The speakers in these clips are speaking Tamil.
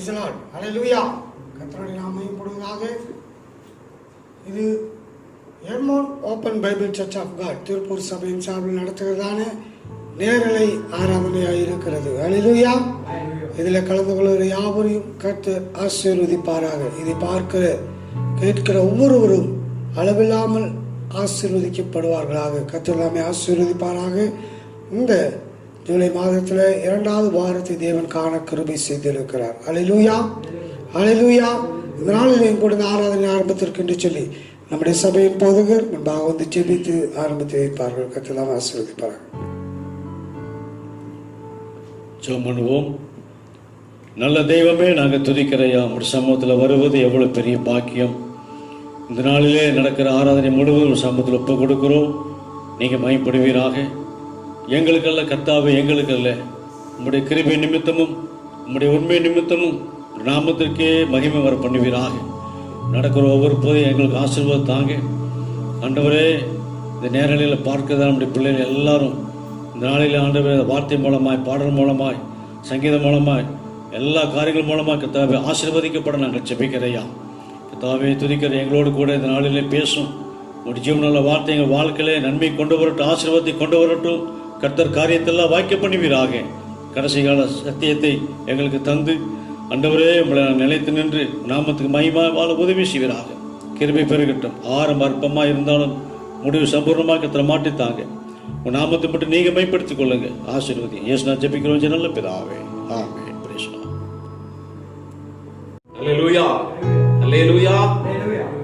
ஹல்லேலூயா. கர்த்தருடைய நாமம் மகிமைப்படுவதாக. இது Hermon open Bible church of God Tiruppur சபையின் சார்பில் நடத்துகிறதான நேரலை ஆராதனையாக இருக்கிறது. ஹல்லேலூயா. இதில் கலந்து கொள்கிற யாவரையும் கர்த்தர் ஆசீர்வதிப்பாராக. இதை பார்க்கிற கேட்கிற ஒவ்வொருவரும் அளவில்லாமல் ஆசீர்வதிக்கப்படுவார்களாக. கர்த்தர் நாமே ஆசீர்வதிப்பாராக. இந்த ஜூலை மாதத்தில் 2வது வாரத்தை தேவன் காண கிருபை செய்திருக்கிறார். ஹல்லேலூயா, ஹல்லேலூயா. இந்த நாளில் என் கூட ஆராதனை ஆரம்பத்திற்கு என்று சொல்லி நம்முடைய சபையின் போதகர் முன்பாக வந்து ஜெபித்து ஆரம்பித்து வைப்பார்கள். கர்த்தர் நாமே ஆசீர்வதிப்பார்கள். ஜெபம் பண்ணுவோம். நல்ல தெய்வமே, நாங்கள் துதிக்கிறையா ஒரு சமூகத்தில் வருவது எவ்வளோ பெரிய பாக்கியம். இந்த நாளிலே நடக்கிற ஆராதனை முழுவதும் சமூகத்தில் ஒப்பு கொடுக்கிறோம். நீங்கள் மகிமைப்படுவீராக. எங்களுக்கல்ல கர்த்தாவே, எங்களுக்கல்ல, உம்முடைய கிருபை நிமித்தமும் உம்முடைய உண்மை நிமித்தமும் நாமத்திற்கே மகிமை வர பண்ணுவீராக. நடக்கிற ஒவ்வொரு போதையும் எங்களுக்கு ஆசீர்வாதம் தாங்க ஆண்டவரே. இந்த நேரலையில் பார்க்கிறதா நம்முடைய பிள்ளைகள் எல்லாரும் இந்த நாளில் ஆண்டவரே வார்த்தை மூலமாய், பாடல் மூலமாய், சங்கீதம் மூலமாய், எல்லா காரியங்கள் மூலமாக கர்த்தாவே ஆசீர்வதிக்கப்பட நாங்கள் ஜெபிக்கிறையா. கர்த்தாவே துதிக்கிற எங்களோடு கூட இந்த நாளிலே பேசும். ஒரு ஜீவனுள்ள வார்த்தை எங்கள் வாழ்க்கையிலே நன்மை கொண்டு வரட்டும், ஆசீர்வாதத்தை கொண்டு வரட்டும். கர்த்தர் காரியத்தெல்லாம் வாய்க்க பண்ணுவீராக. கடைசி கால சத்தியத்தை எங்களுக்கு தந்து ஆண்டவரே உங்களை நிலைத்து நின்று நாமத்துக்கு மகிமா வாழ உதவி செய்வீராக. கிருபை பெருகட்டும். ஆரம்ப அற்பமாக இருந்தாலும் முடிவு சம்பூர்ணமாக கர்த்தரை மாட்டித்தாங்க. உன் நாமத்தை மட்டும் நீங்க மேம்படுத்திக் கொள்ளுங்க. ஆசீர்வதி இயேசுநாமத்தில் ஜெபிக்கிறோம் நல்ல பிதாவே, ஆமென். அல்லேலூயா, அல்லேலூயா.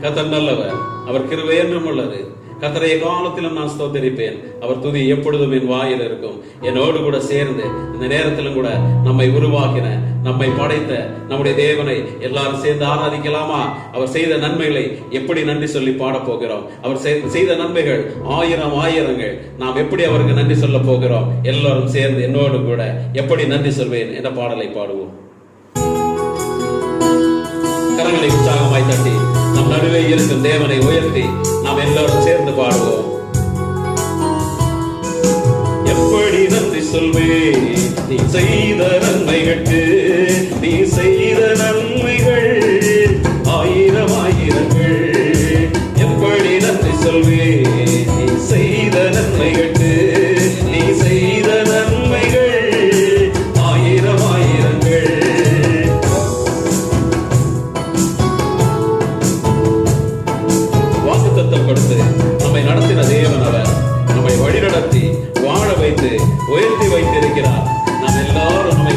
கர்த்தர் நல்லவர், அவர் கிருபை என்றும் உள்ளது. கர்த்தரை காலத்திலும் நான் ஸ்தோத்தரிப்பேன். அவர் துதி எப்பொழுதும் என் வாயில் இருக்கும். என்னோடு கூட சேர்ந்து இந்த நேரத்திலும் கூட நம்மை உருவாக்கின, நம்மை படைத்த நம்முடைய தேவனை எல்லாரும் சேர்ந்து ஆராதிக்கலாமா? அவர் செய்த நன்மைகளை எப்படி நன்றி சொல்லி பாட போகிறோம். அவர் செய்த நன்மைகள் ஆயிரங்கள். நாம் எப்படி அவருக்கு நன்றி சொல்ல போகிறோம்? எல்லாரும் சேர்ந்து என்னோடு கூட எப்படி நன்றி சொல்வேன் என்ற பாடலை பாடுவோம். கரங்களை உற்சாகமாய் தட்டி நம் நடுவே இருக்கும் தேவனை உயர்த்தி நாம் எல்லாரும் சேர்ந்து பாடுவோம். எப்படி நன்றி சொல்வேன் நீ செய்த நன்மைகளுக்கு, நீ செய்த நன்மைகள் ஆயிரங்கள். எப்படி நன்றி சொல்வேன் நீ செய்த நன்மைகளுக்கு, நீ செய்த நன்மைகள் ஆயிரங்கள். கொடுத்து நம்மை நடத்தின தேவன் அவர். நம்மை வழிநடத்தி வாழ வைத்து உயர்த்தி வைத்திருக்கிறார். நாம் எல்லாரும் நம்மை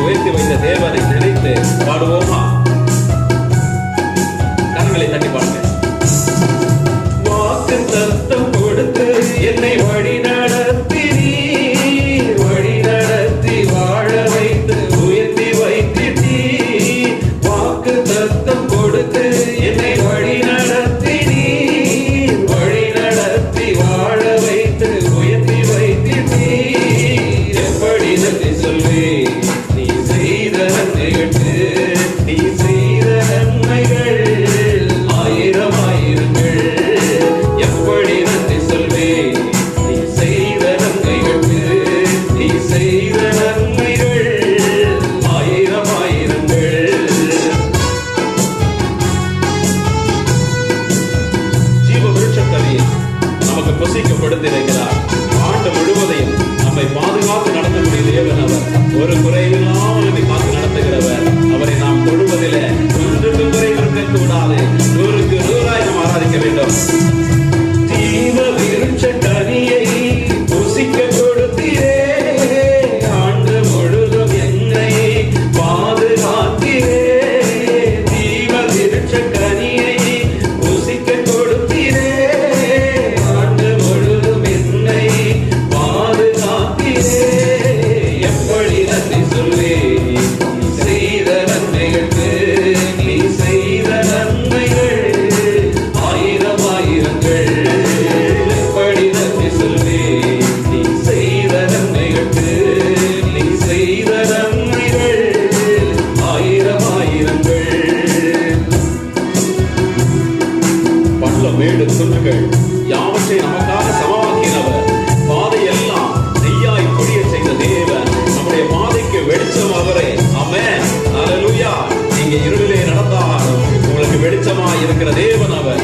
இருக்கிற தேவன் அவர்.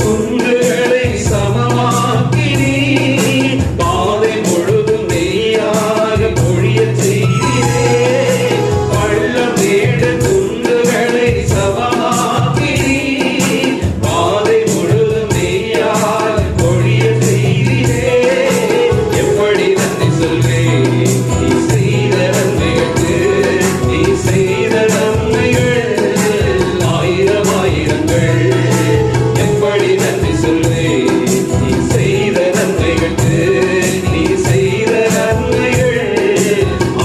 குன்றுகளை சமமாக்கினீ, பாதை முழுதும் நெய்யாக பொழிய செய்தீரே. பள்ளம் மேடு குன்றுகளை சமமாக்கினீ, பாதை முழுதும் நெய்யாக பொழிய செய்தீரே. எப்படி நன்றி சொல்வேன் நீ செய்த நன்மைகளுக்கு, நீ செய்த நன்மைகள் ஆயிரம் ஆயிரங்கள். எப்படி நன்றி சொல்வேன் நீ செய்த நன்மைகளுக்கு, நீ செய்த நன்மைகள்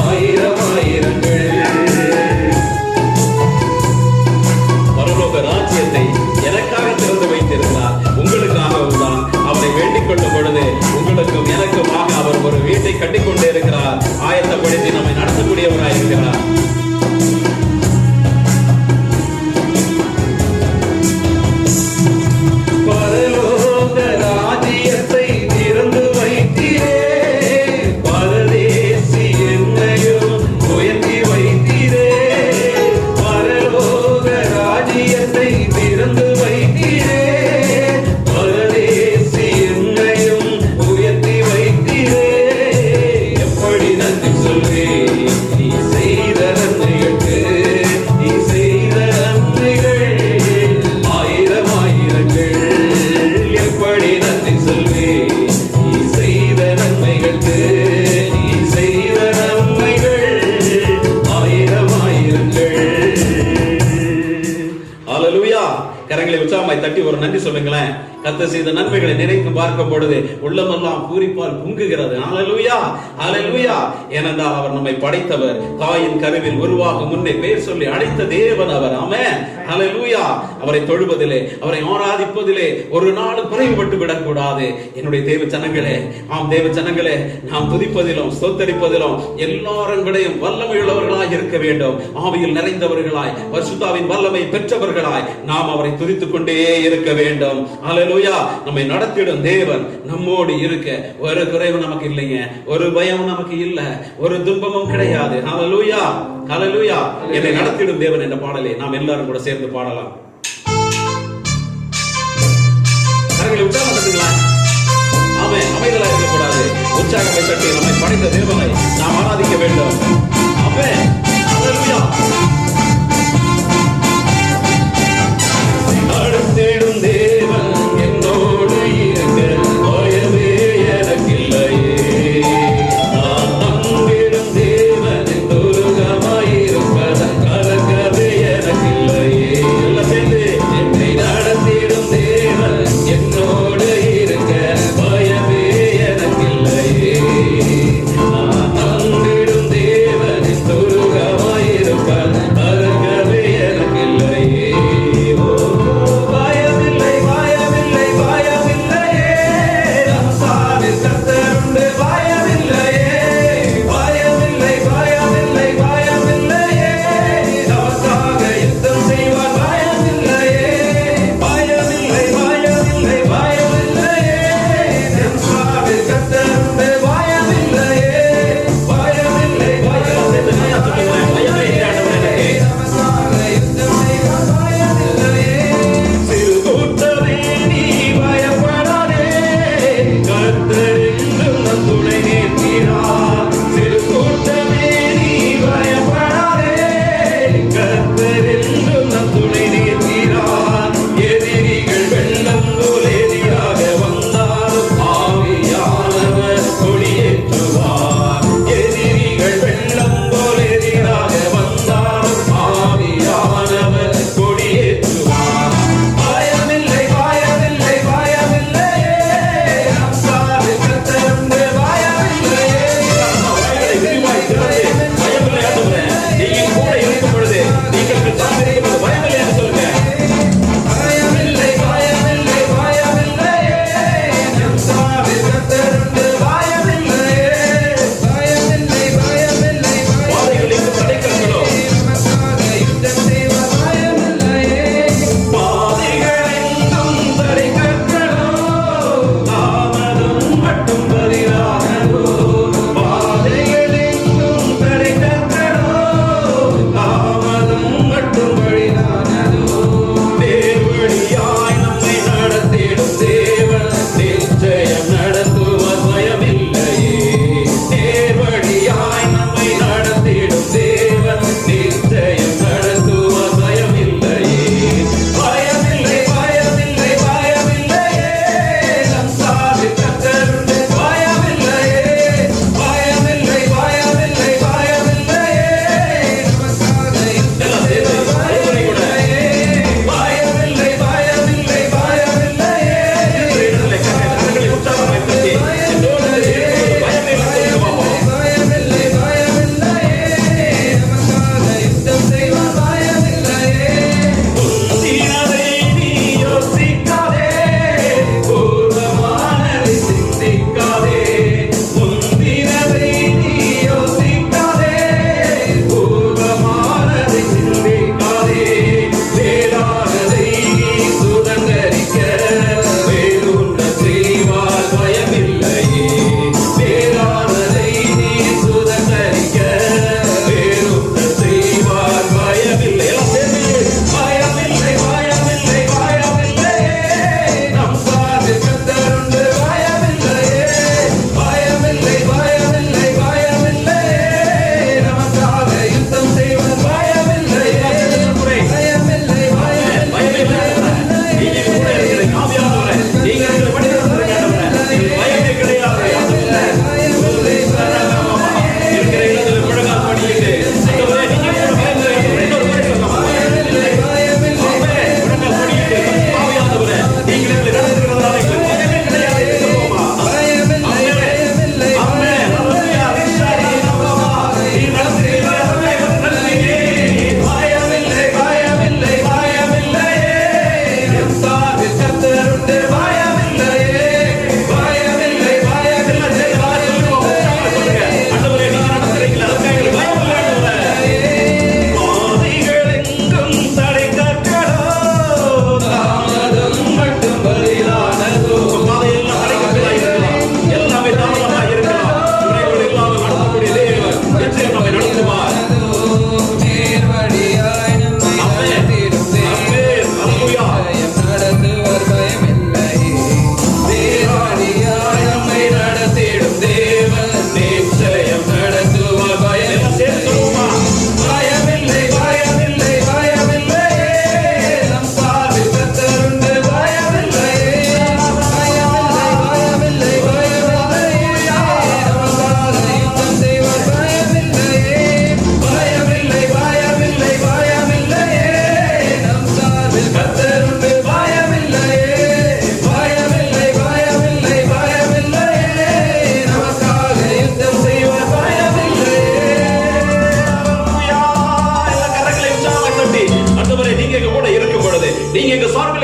ஆயிரம் ஆயிரங்கள். பரலோக ராஜ்யத்தை எனக்காக திறந்து வைத்திருக்கிறார், உங்களுக்காகவும் தான். அவரை வேண்டிக் கொள்ளும் பொழுது உங்களுக்கும் எனக்குமாக அவர் ஒரு வீட்டை கட்டிக்கொண்டே இருக்கிறார். ஆயத்தப்படுத்தி நம்மை நடத்தக்கூடியவராய் இருக்கிறார். பரலோக ராஜ்யத்தை திறந்து வைத்தீரே, பரதேசி என்னையும் உயர்த்தி வைத்தீரே. பரலோக ராஜ்யத்தை திறந்து வைத்தீரே, பரதேசி என்னையும் உயர்த்தி வைத்தீரே. எப்படி நன்றி சொல்வேன் நீ செய்த நன்மைகளுக்கு, நீ செய்த நன்மைகள் ஆயிரம் ஆயிரங்கள். எப்படி நன்றி சொல்வேன் நீ செய்த நன்மைகளுக்கு, நீ செய்த நன்மைகள் ஆயிரம் ஆயிரங்கள். ஹல்லேலூயா. கரங்களை உற்சாகமாய் தட்டி ஒரு நன்றி சொல்லுங்களேன். கர்த்தர் செய்த நன்மைகளை நினைத்து பார்க்கும் பொழுது உள்ளமெல்லாம் பூரிப்பால் பொங்குகிறது. ஹல்லேலூயா, ஹல்லேலூயா. ஏனென்றால் அவர் நம்மை படைத்தவர், தாயின் கருவில் உருவாகும் முன்னே பேர் சொல்லி அழைத்த தேவன் அவர். ஆமென், ஹல்லேலூயா. அவரை தொழுவதிலே, அவரை ஆராதிப்பதிலே ஒரு நாள் குறைவுபட்டு விடக்கூடாது. என்னுடைய தேவ ஜனங்களே, ஆம் தேவ ஜனங்களே, நாம் துதிப்பதிலும் ஸ்தோத்தரிப்பதிலும் எல்லாரும் விடையும் வல்லமை உள்ளவர்களாய் இருக்க வேண்டும். ஆவியில் நிறைந்தவர்களாய், பரிசுத்தாவின் வல்லமை பெற்றவர்களாய் நாம் அவரை துதித்துக் கொண்டே இருக்க வேண்டும். ஹல்லேலூயா. நம்மை நடத்திடும் தேவன் நம்மோடு இருக்க ஒரு குறைவு நமக்கு இல்லைங்க, ஒரு பயம் நமக்கு இல்ல, ஒரு துன்பமும் கிடையாது. ஹல்லேலூயா, ஹல்லேலூயா. என்னை நடத்திடும் தேவன் என்ற பாடலை நாம் எல்லாரும் கூட சேர்ந்து பாடலாம். கரங்களை உற்சாகம் தட்டுங்களா? ஆமென். அமைதலா இருக்கக்கூடாது. உற்சாகத்தை தட்டி நம்மை படைத்த தேவனை நாம் ஆராதிக்க வேண்டும். ஆமென், ஹல்லேலூயா. நடத்திடும் தேவன் என்னோடு இருக்க பயமே எனக்கில்லையே. நான் நம்பிடும் தேவன் துருகமாயிருப்பதன் கலக்கவே எனக்கில்லையே. எல்லாம் சேர்ந்து என்னை நடத்திடும் தேவன் என்னோடு இருக்க பயமே எனக்கில்லையே. நான் நம்பிடும் தேவன் துருக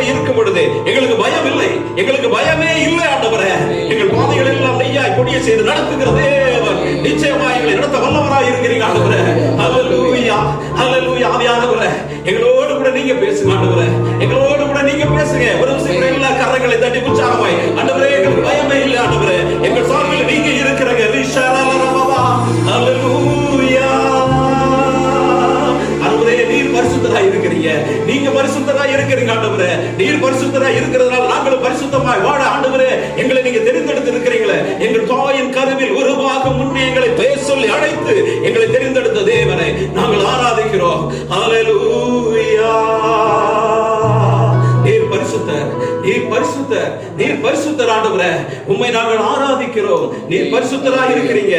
நாங்கள் இருக்கும் பொழுது எங்களுக்கு பயம் இல்லை, எங்களுக்கு பயமே இல்லை ஆண்டவரே. எங்கள் பாதைகள் எல்லாம் நெய்யாய் பொடிய செய்து நடத்துகிற தேவன் நிச்சயமாக எங்களை நடத்த வல்லவராய் இருக்கிறீங்க ஆண்டவரே. ஹல்லேலூயா, ஹல்லேலூயா. ஆவியானவரே, எங்களோடு கூட நீங்க பேசுங்க ஆண்டவரே, எங்களோடு கூட நீங்க பேசுங்க. ஒரு சில எல்லா கரங்களை தட்டி உற்சாகமாய் ஆண்டவரே, எங்களுக்கு பயமே இல்லை ஆண்டவரே, எங்கள் சார்பில் நீங்க இருக்கிறீங்க. ஹல்லேலூயா. ஆண்டவரே, நீர் பரிசுத்தராய் இருக்கிறீங்க, நீங்க பரிசுத்தராய் இருக்கிறீங்க ஆண்டவரே. நீர் பரிசுத்தராய் இருக்கிறதுனால நாங்களும் பரிசுத்தமாய் வாழ ஆண்டவரே எங்களை நீங்க தெரிந்தெடுத்து இருக்கிறீங்களே. எங்கள் தாயின் கருவில் உருவாகும் முன்னே எங்களை பெயர் சொல்லி அழைத்து எங்களை தெரிந்தெடுத்த தேவனை நாங்கள் ஆராதிக்கிறோம். ஹல்லேலூயா. நீர் பரிசுத்தர், நீர் பரிசுத்தர், நீர் பரிசுத்தர் ஆண்டவரே. உம்மை நாங்கள் ஆராதிக்கிறோம். நீர் பரிசுத்தராய் இருக்கிறீங்க,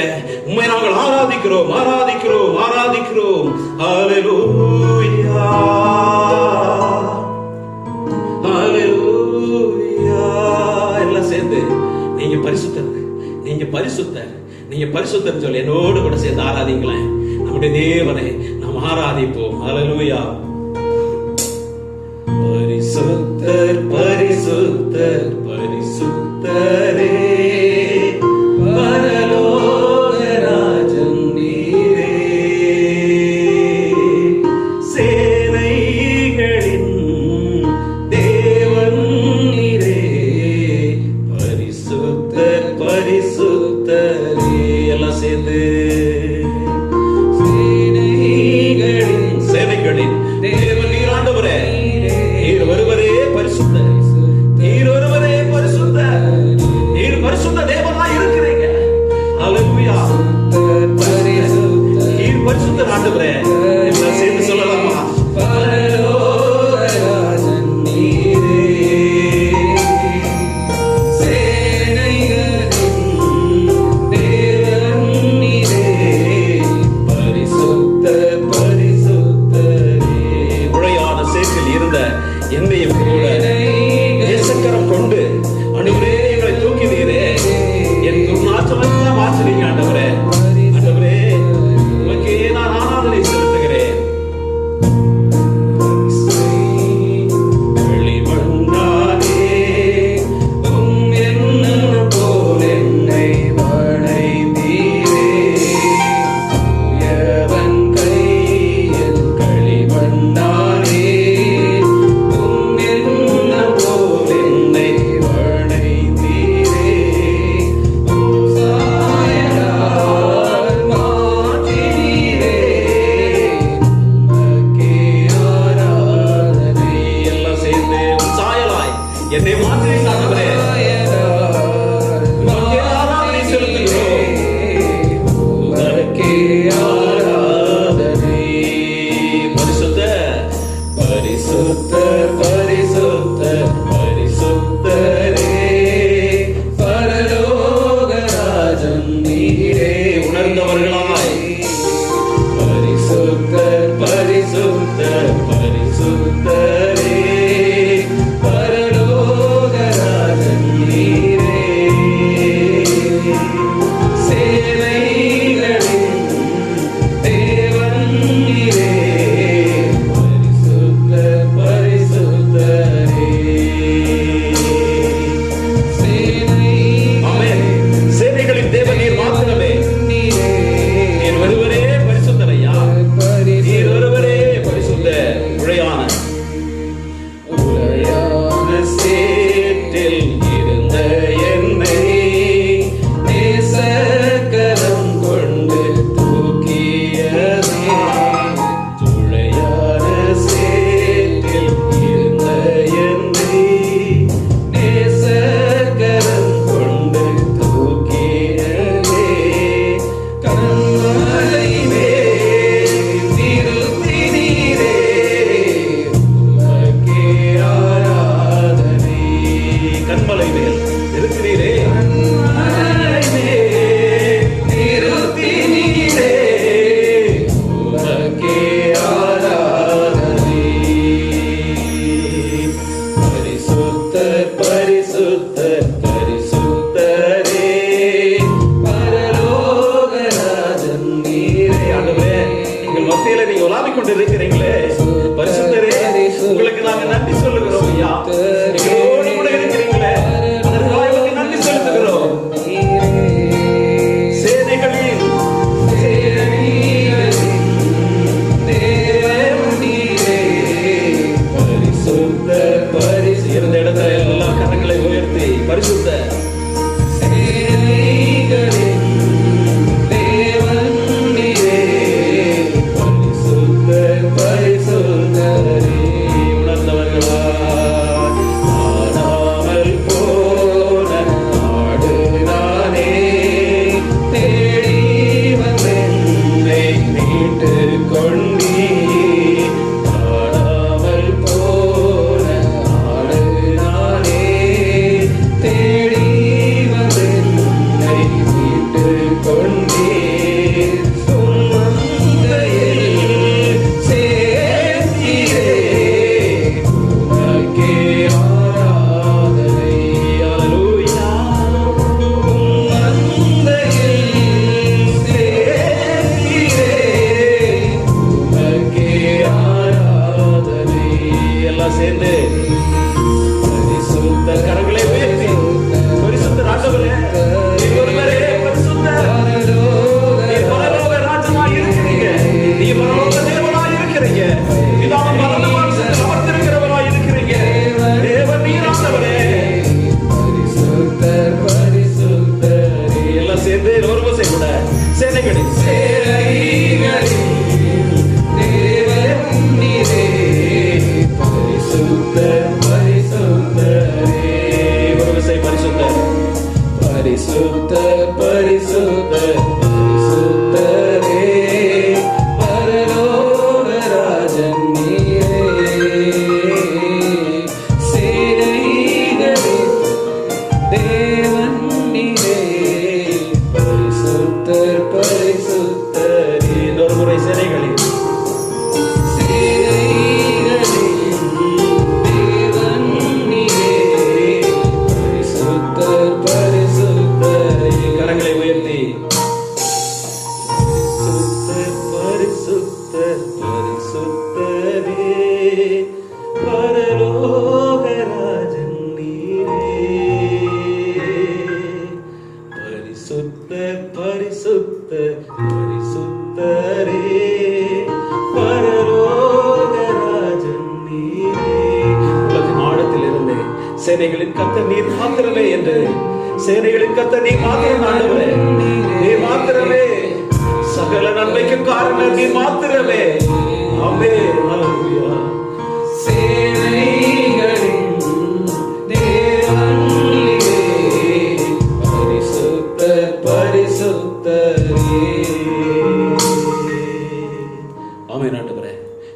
உம்மை நாங்கள் ஆராதிக்கிறோம், ஆராதிக்கிறோம், ஆராதிக்கிறோம். ஹல்லேலூயா, ஹல்லேலூயா. எல்லாம் சேர்ந்து நீங்க பரிசுத்தர், நீங்க பரிசுத்தர், நீங்க பரிசுத்தர் சொல்லி என்னோடு கூட சேர்ந்து ஆராதிங்களேன். நம்முடைய தேவனை நாம் ஆராதிப்போம். ஹல்லேலூயா. பரிசுத்தர், பரிசுத்தர், பரிசுத்தரே, பரலோக ராஜன் நீரே, சேனைகளின் தேவன் நீரே, பரிசுத்தர், பரிசுத்தரே. எல்லாம் சேர்ந்து சேனைகளின் தேவன் நீர் ஆண்டவரே. நீர் ஒருவரே பரிசுத்தர், நீர் ஒருவரே பரிசுத்தர், நீர் பரிசுத்த தேவனாய் இருக்கிறீங்க. ஹல்லேலூயா. நீர் பரிசுத்தர் ஆண்டவரே. எல்லாம் சேர்ந்து சொல்லலாமா? பரலோக ராஜன் நீரே, சேனைகளின் தேவன் நீரே, பரிசுத்தர், பரிசுத்தரே. உழையான சேற்றில் இருந்த என்னையும் கூட நேசக்கரம் கொண்டு ஆண்டவரே எங்களை தூக்கினீரே. என் துர்நாற்றமெல்லாம் மாற்றினீங்க ஆண்டவரே. ஆண்டவரே, உமக்கே நான் ஆராதனை செலுத்துகிறேன். வெளிமண்ணானே உம் என்ன போல் என்னை வளைந்தீரே. உயர்வன் கையில் களிமண்ணானே உம் என்ன போல் என்னை வளைந்தீரே. உம் சாயலால் மாற்றினீரே. உமக்கே ஆராதனை. எல்லாம் சேர்ந்து உம் சாயலாய் என்னை மாற்றினீங்க ஆண்டவரே. உமக்கே ஆராதனை செலுத்துகிறோம். உமக்கே ஆராதனை. பரிசுத்தர், பரிசுத்தர், பரிசுத்தர், பரிசுத்தரே, பரலோக ராஜன் நீரே. உணர்ந்தவர்களாய் பரிசுத்தர், பரிசுத்தர், பரிசுத்தரே, பரலோக ராஜன் நீரே, சேனைகளின் தேவன் நீரே, பரிசுத்தர், பரிசுத்தரே. ஆமென். சேனைகளின் தேவன் நீர் மாத்திரமே. நீர் ஒருவரே பரிசுத்தரையா, நீர் ஒருவரே பரிசுத்தர். உழையான சேற்றில் இருந்த என்னை நேசக்கரம் கொண்டு தூக்கியதே. துளையான சேற்றில் இருந்த என்னை நேசக்கரம் கொண்டு தூக்கியதே. கண்மலை மேல் நிறுத்தினீரே. உமக்கே ஆராதனை. கண்மலை மேல் நிறுத்தினீரே. கண்மலை மேல் நிறுத்தினீரே. உமக்கே ஆராதனை. பரிசுத்தர், பரிசுத்தர், பரிசுத்தரே, பரலோக ராஜன் நீரே. ஆண்டவரே, எங்கள் மத்தியில நீங்க உலாவிக் கொண்டு இருக்கிறீங்களே. பரிசுத்தரே, உங்களுக்கு நாங்க நன்றி சொல்லுகிறோம் ஐயா. பிதாவின் வலது பாரசத்தில் அமர்ந்திருக்கிறவராய் இருக்கிறீங்க. தேவன் நீரானவரே. பரிசுத்தர் பரிசுத்தரே. எல்லாம் சேர்ந்து ஒரு வசை கூட சேனைகளின் சேனைகளின் தேவன் நீரே. பரிசுத்தர் பரிசுத்தரே. ஒரு வசை பரிசுத்தர் பரிசுத்தர் பரிசுத்தர் பரிசுத்தரே. பரலோகராஜன் நீரே. சேனைகளின் தேவன் நீரே. பரிசுத்தர் பரிசுத்தரே. இன்னொரு முறை சேனைகளின் சேனைகளின் தேவன் நீரே. பரிசுத்தர் பரிசுத்தரே. கரங்களை உயர்த்தி பரிசுத்தர் பரிசுத்தரே. பரலோகராஜன் நீரே. பரிசுத்தர் பரிசுத்தர் பரிசுத்தரே. பரலோகராஜன் நீரே. உலகின் ஆழத்தில் இருந்து சேனைகளின் கர்த்தர் நீர் மாத்திரமே என்று சேனைகளின் கர்த்தர் நீர் மாத்திரம் ஆண்டவரே. நீர் மாத்திரமே சகல நன்மைக்கு காரணம் நீர் மாத்திரமே. ஆமென். ஹல்லேலூயா. சேனைகளின் தேவன் நீரே. பரிசுத்தர் பரிசுத்தரே. ஆமென் ஆண்டவரே.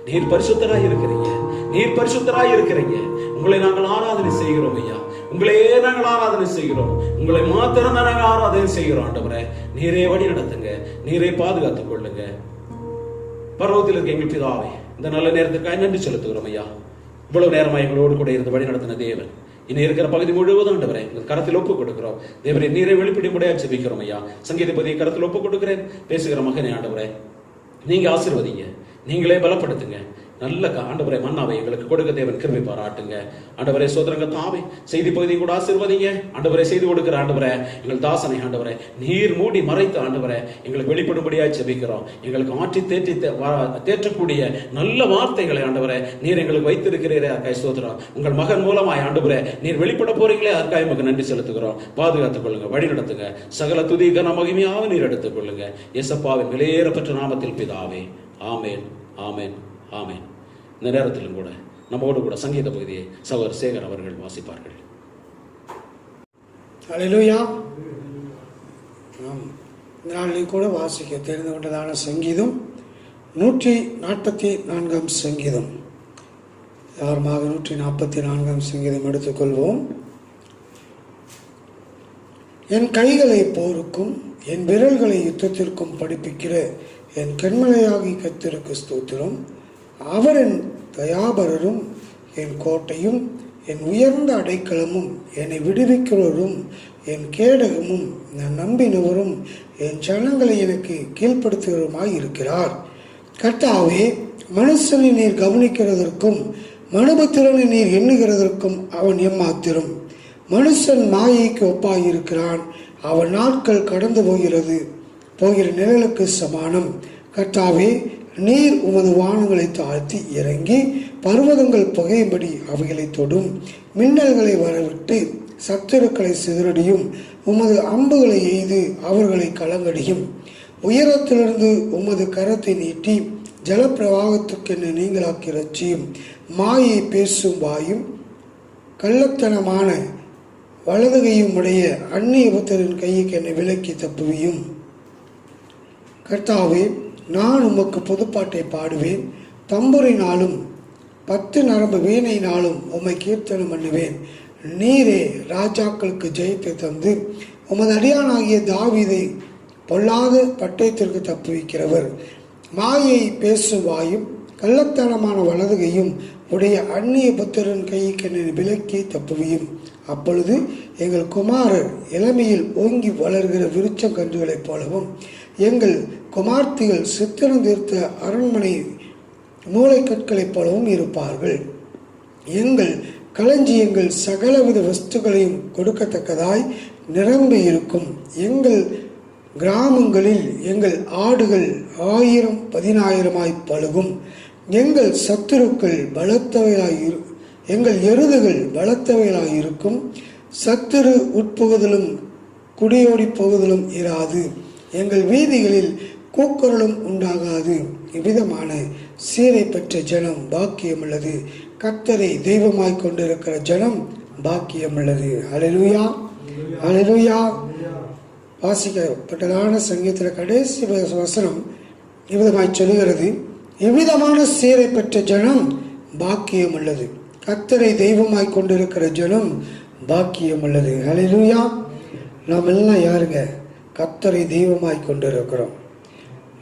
நீர் பரிசுத்தராய் இருக்கிறீங்க. நீர் பரிசுத்தராய் இருக்கிறீங்க. உங்களை நாங்கள் ஆராதனை செய்கிறோம் ஐயா. உங்களையே நாங்கள் ஆராதனை செய்கிறோம். உங்களை மாத்திரம் தான் நாங்கள் ஆராதனை செய்கிறோம் ஆண்டவரே. நீரே வழி நடத்துங்க. நீரே பாதுகாத்துக் கொள்ளுங்க. பரலோகத்தில் இருக்க எங்கள் பிதாவே, இந்த நல்ல நேரத்திற்காக நன்றி செலுத்துகிறோம் ஐயா. இவ்வளவு நேரமா எங்களோடு கூட இருந்து வழி நடத்தின தேவன், இனி இருக்கிற பகுதி முழுவதும் ஆண்டவரே உங்கள் கரத்தில் ஒப்புக் கொடுக்கிறோம். தேவரே நீரை வெளிப்படி முடியா ஜெபிக்கிறோம் ஐயா. சங்கீதபதியை கரத்தில் ஒப்புக் கொடுக்கிறேன். பேசுகிற மகனே ஆண்டவரே, நீங்க ஆசீர்வதிங்க, நீங்களே பலப்படுத்துங்க. நல்ல ஆண்டவரே மன்னாவை எங்களுக்கு கொடுக்க தேவன் கிருபை பாராட்டுங்க. ஆண்டவரே சோதரங்க தாவே செய்தி பகுதியை கூட ஆசீர்வதிங்க. ஆண்டவரே செய்து கொடுக்கிற ஆண்டவரே எங்கள் தாசனை ஆண்டவரே நீர் மூடி மறைத்து ஆண்டவரே எங்களுக்கு வெளிப்படும்படியாக ஜெபிக்கிறோம். எங்களுக்கு ஆற்றி தேற்றக்கூடிய நல்ல வார்த்தைகளை ஆண்டவரே நீர் எங்களுக்கு வைத்திருக்கிறீரே அதற்காக ஸ்தோத்திரம். உங்கள் மகன் மூலமாய் ஆண்டவரே நீர் வெளிப்பட போறீங்களே அதற்காக நமக்கு நன்றி செலுத்துகிறோம். பாதுகாத்துக் கொள்ளுங்க, வழி நடத்துங்க. சகல துதி கன மகிமையாக நீர் எடுத்துக் கொள்ளுங்க. இயேசப்பாவின் விலையேறப்பட்ட நாமத்தில் பிதாவே. ஆமேன், ஆமேன், ஆமேன். இந்த நேரத்திலும் கூட நம்மோடு கூட சங்கீத பகுதியை சகோதரர் சேகர் அவர்கள் வாசிப்பார்கள். ஹல்லேலூயா. நாம் இந்த நாளில் கூட வாசிக்க தெரிந்து கொண்டதான சங்கீதம் 144 சங்கீதம். யாருமாக 144 சங்கீதம் எடுத்துக்கொள்வோம். என் கைகளை போருக்கும் என் விரல்களை யுத்தத்திற்கும் படிப்பிக்கிற என் கண்மலையாகி கர்த்தருக்கு ஸ்தோத்திரம். அவர் என் தயாபரரும் என் கோட்டையும் என் உயர்ந்த அடைக்கலமும் என்னை விடுவிக்கிறவரும் என் கேடகமும் நான் நம்பினவரும் என் ஜனங்களை எனக்கு கீழ்ப்படுத்துகிறவருமாய் இருக்கிறார். கர்த்தாவே, மனுஷனை நீர் கவனிக்கிறதற்கும் மனுபத்திரனை நீர் எண்ணுகிறதற்கும் அவன் எம்மாத்திரம். மனுஷன் மாயைக்கு ஒப்பாயிருக்கிறான். அவன் நாட்கள் கடந்து போகிற நிழலுக்கு சமானம். கர்த்தாவே, நீர் உமது வானங்களை தாழ்த்தி இறங்கி பர்வதங்கள் புகையும்படி அவைகளை தொடும். மின்னல்களை வரவிட்டு சத்துருக்களை சிதறடியும். உமது அம்புகளை எய்து அவர்களை கலங்கடியும். உயரத்திலிருந்து உமது கரத்தை நீட்டி ஜலப்பிரவாகத்துக்கு என்னை நீங்களாக்கி ரட்சியும். மாயை பேசும் வாயும் கள்ளத்தனமான வலதுகையும் உடைய அந்நிய புத்தரின் கைக்கு என்னை விலக்கி தப்புவியும். கர்த்தாவே, நான் உமக்கு புதுப்பாட்டை பாடுவேன். தம்புரினாலும் 10 நரம்பு வீணையினாலும் உம்மை கீர்த்தனம் பண்ணுவேன். நீரே ராஜாக்களுக்கு ஜெயத்தை தந்து உமது அடியானாகிய தாவீதை பொல்லாத பட்டயத்திற்கு தப்புவிக்கிறவர். மாயை பேசும் வாயும் கள்ளத்தனமான வலதுகையும் உடைய அந்நிய புத்தரின் கைக்கு என்னை விலக்கி தப்புவியும். அப்பொழுது எங்கள் குமாரர் இளமையில் ஓங்கி வளர்கிற விருட்சம் கன்றுகளைப் போலவும் எங்கள் குமார்த்திகள் சித்திரம் தீர்த்த அரண்மனை மூளைக்கற்களைப் போலவும் இருப்பார்கள். எங்கள் களஞ்சியங்கள் சகலவித வஸ்துகளையும் கொடுக்கத்தக்கதாய் நிரம்பி இருக்கும். எங்கள் கிராமங்களில் எங்கள் ஆடுகள் 1000-10,000 பழுகும். எங்கள் சத்துருக்கள் எங்கள் எருதுகள் பலத்தவைகளாயிருக்கும், சத்துரு உட்புகுதலும் குடியோடி போகுதலும் இராது, எங்கள் வீதிகளில் கூக்குரலும் உண்டாகாது. இவ்விதமான சீரை பெற்ற ஜனம் பாக்கியமுள்ளது, கர்த்தரை தெய்வமாய் கொண்டிருக்கிற ஜனம் பாக்கியமுள்ளது. அல்லேலூயா, அல்லேலூயா. வாசிக்கப்பட்டதான சங்கீதத்தில் கடைசி வசனம் இவ்விதமாய் சொல்லுகிறது, இவ்விதமான சீரை பெற்ற ஜனம் பாக்கியமுள்ளது, கர்த்தரை தெய்வமாய் கொண்டிருக்கிற ஜனம் பாக்கியமுள்ளது. அல்லேலூயா. நாம் எல்லாம் யாருங்க? கர்த்தரை தெய்வமாய் கொண்டிருக்கிறோம்.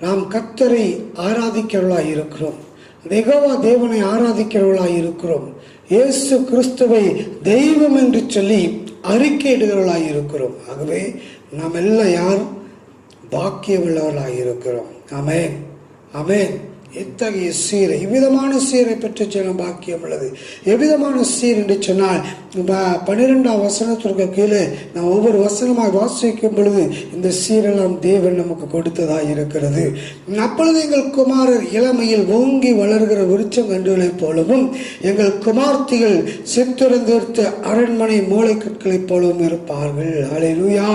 நாம் கர்த்தரை ஆராதிக்கிறவர்களாய் இருக்கிறோம். யெகோவா தேவனை ஆராதிக்கிறவர்களாய் இருக்கிறோம். இயேசு கிறிஸ்துவை தெய்வம் என்று சொல்லி அறிக்கையிடுகிறவர்களாய் இருக்கிறோம். ஆகவே நாம் எல்லாம் யார்? பாக்கியமுள்ளவர்களாய் இருக்கிறோம். ஆமென், ஆமென். இத்தகைய சீரை, இவ்விதமான சீரை பெற்ற ஜனம் பாக்கியம் உள்ளது. எவ்விதமான சீர் என்று சொன்னால் 12ஆம் வசனத்திற்கு கீழே நாம் ஒவ்வொரு வசனமாக வாசிக்கும் பொழுது இந்த சீரெல்லாம் தேவன் நமக்கு கொடுத்ததாக இருக்கிறது. அப்பொழுது எங்கள் குமாரர் இளமையில் ஓங்கி வளர்கிற விருட்சம் கன்றுகளைப் போலவும், எங்கள் குமார்த்திகள் சித்துரந்தெடுத்த அரண்மனை மூளைக்கற்களைப் போலவும் இருப்பார்கள். அல்லேலூயா,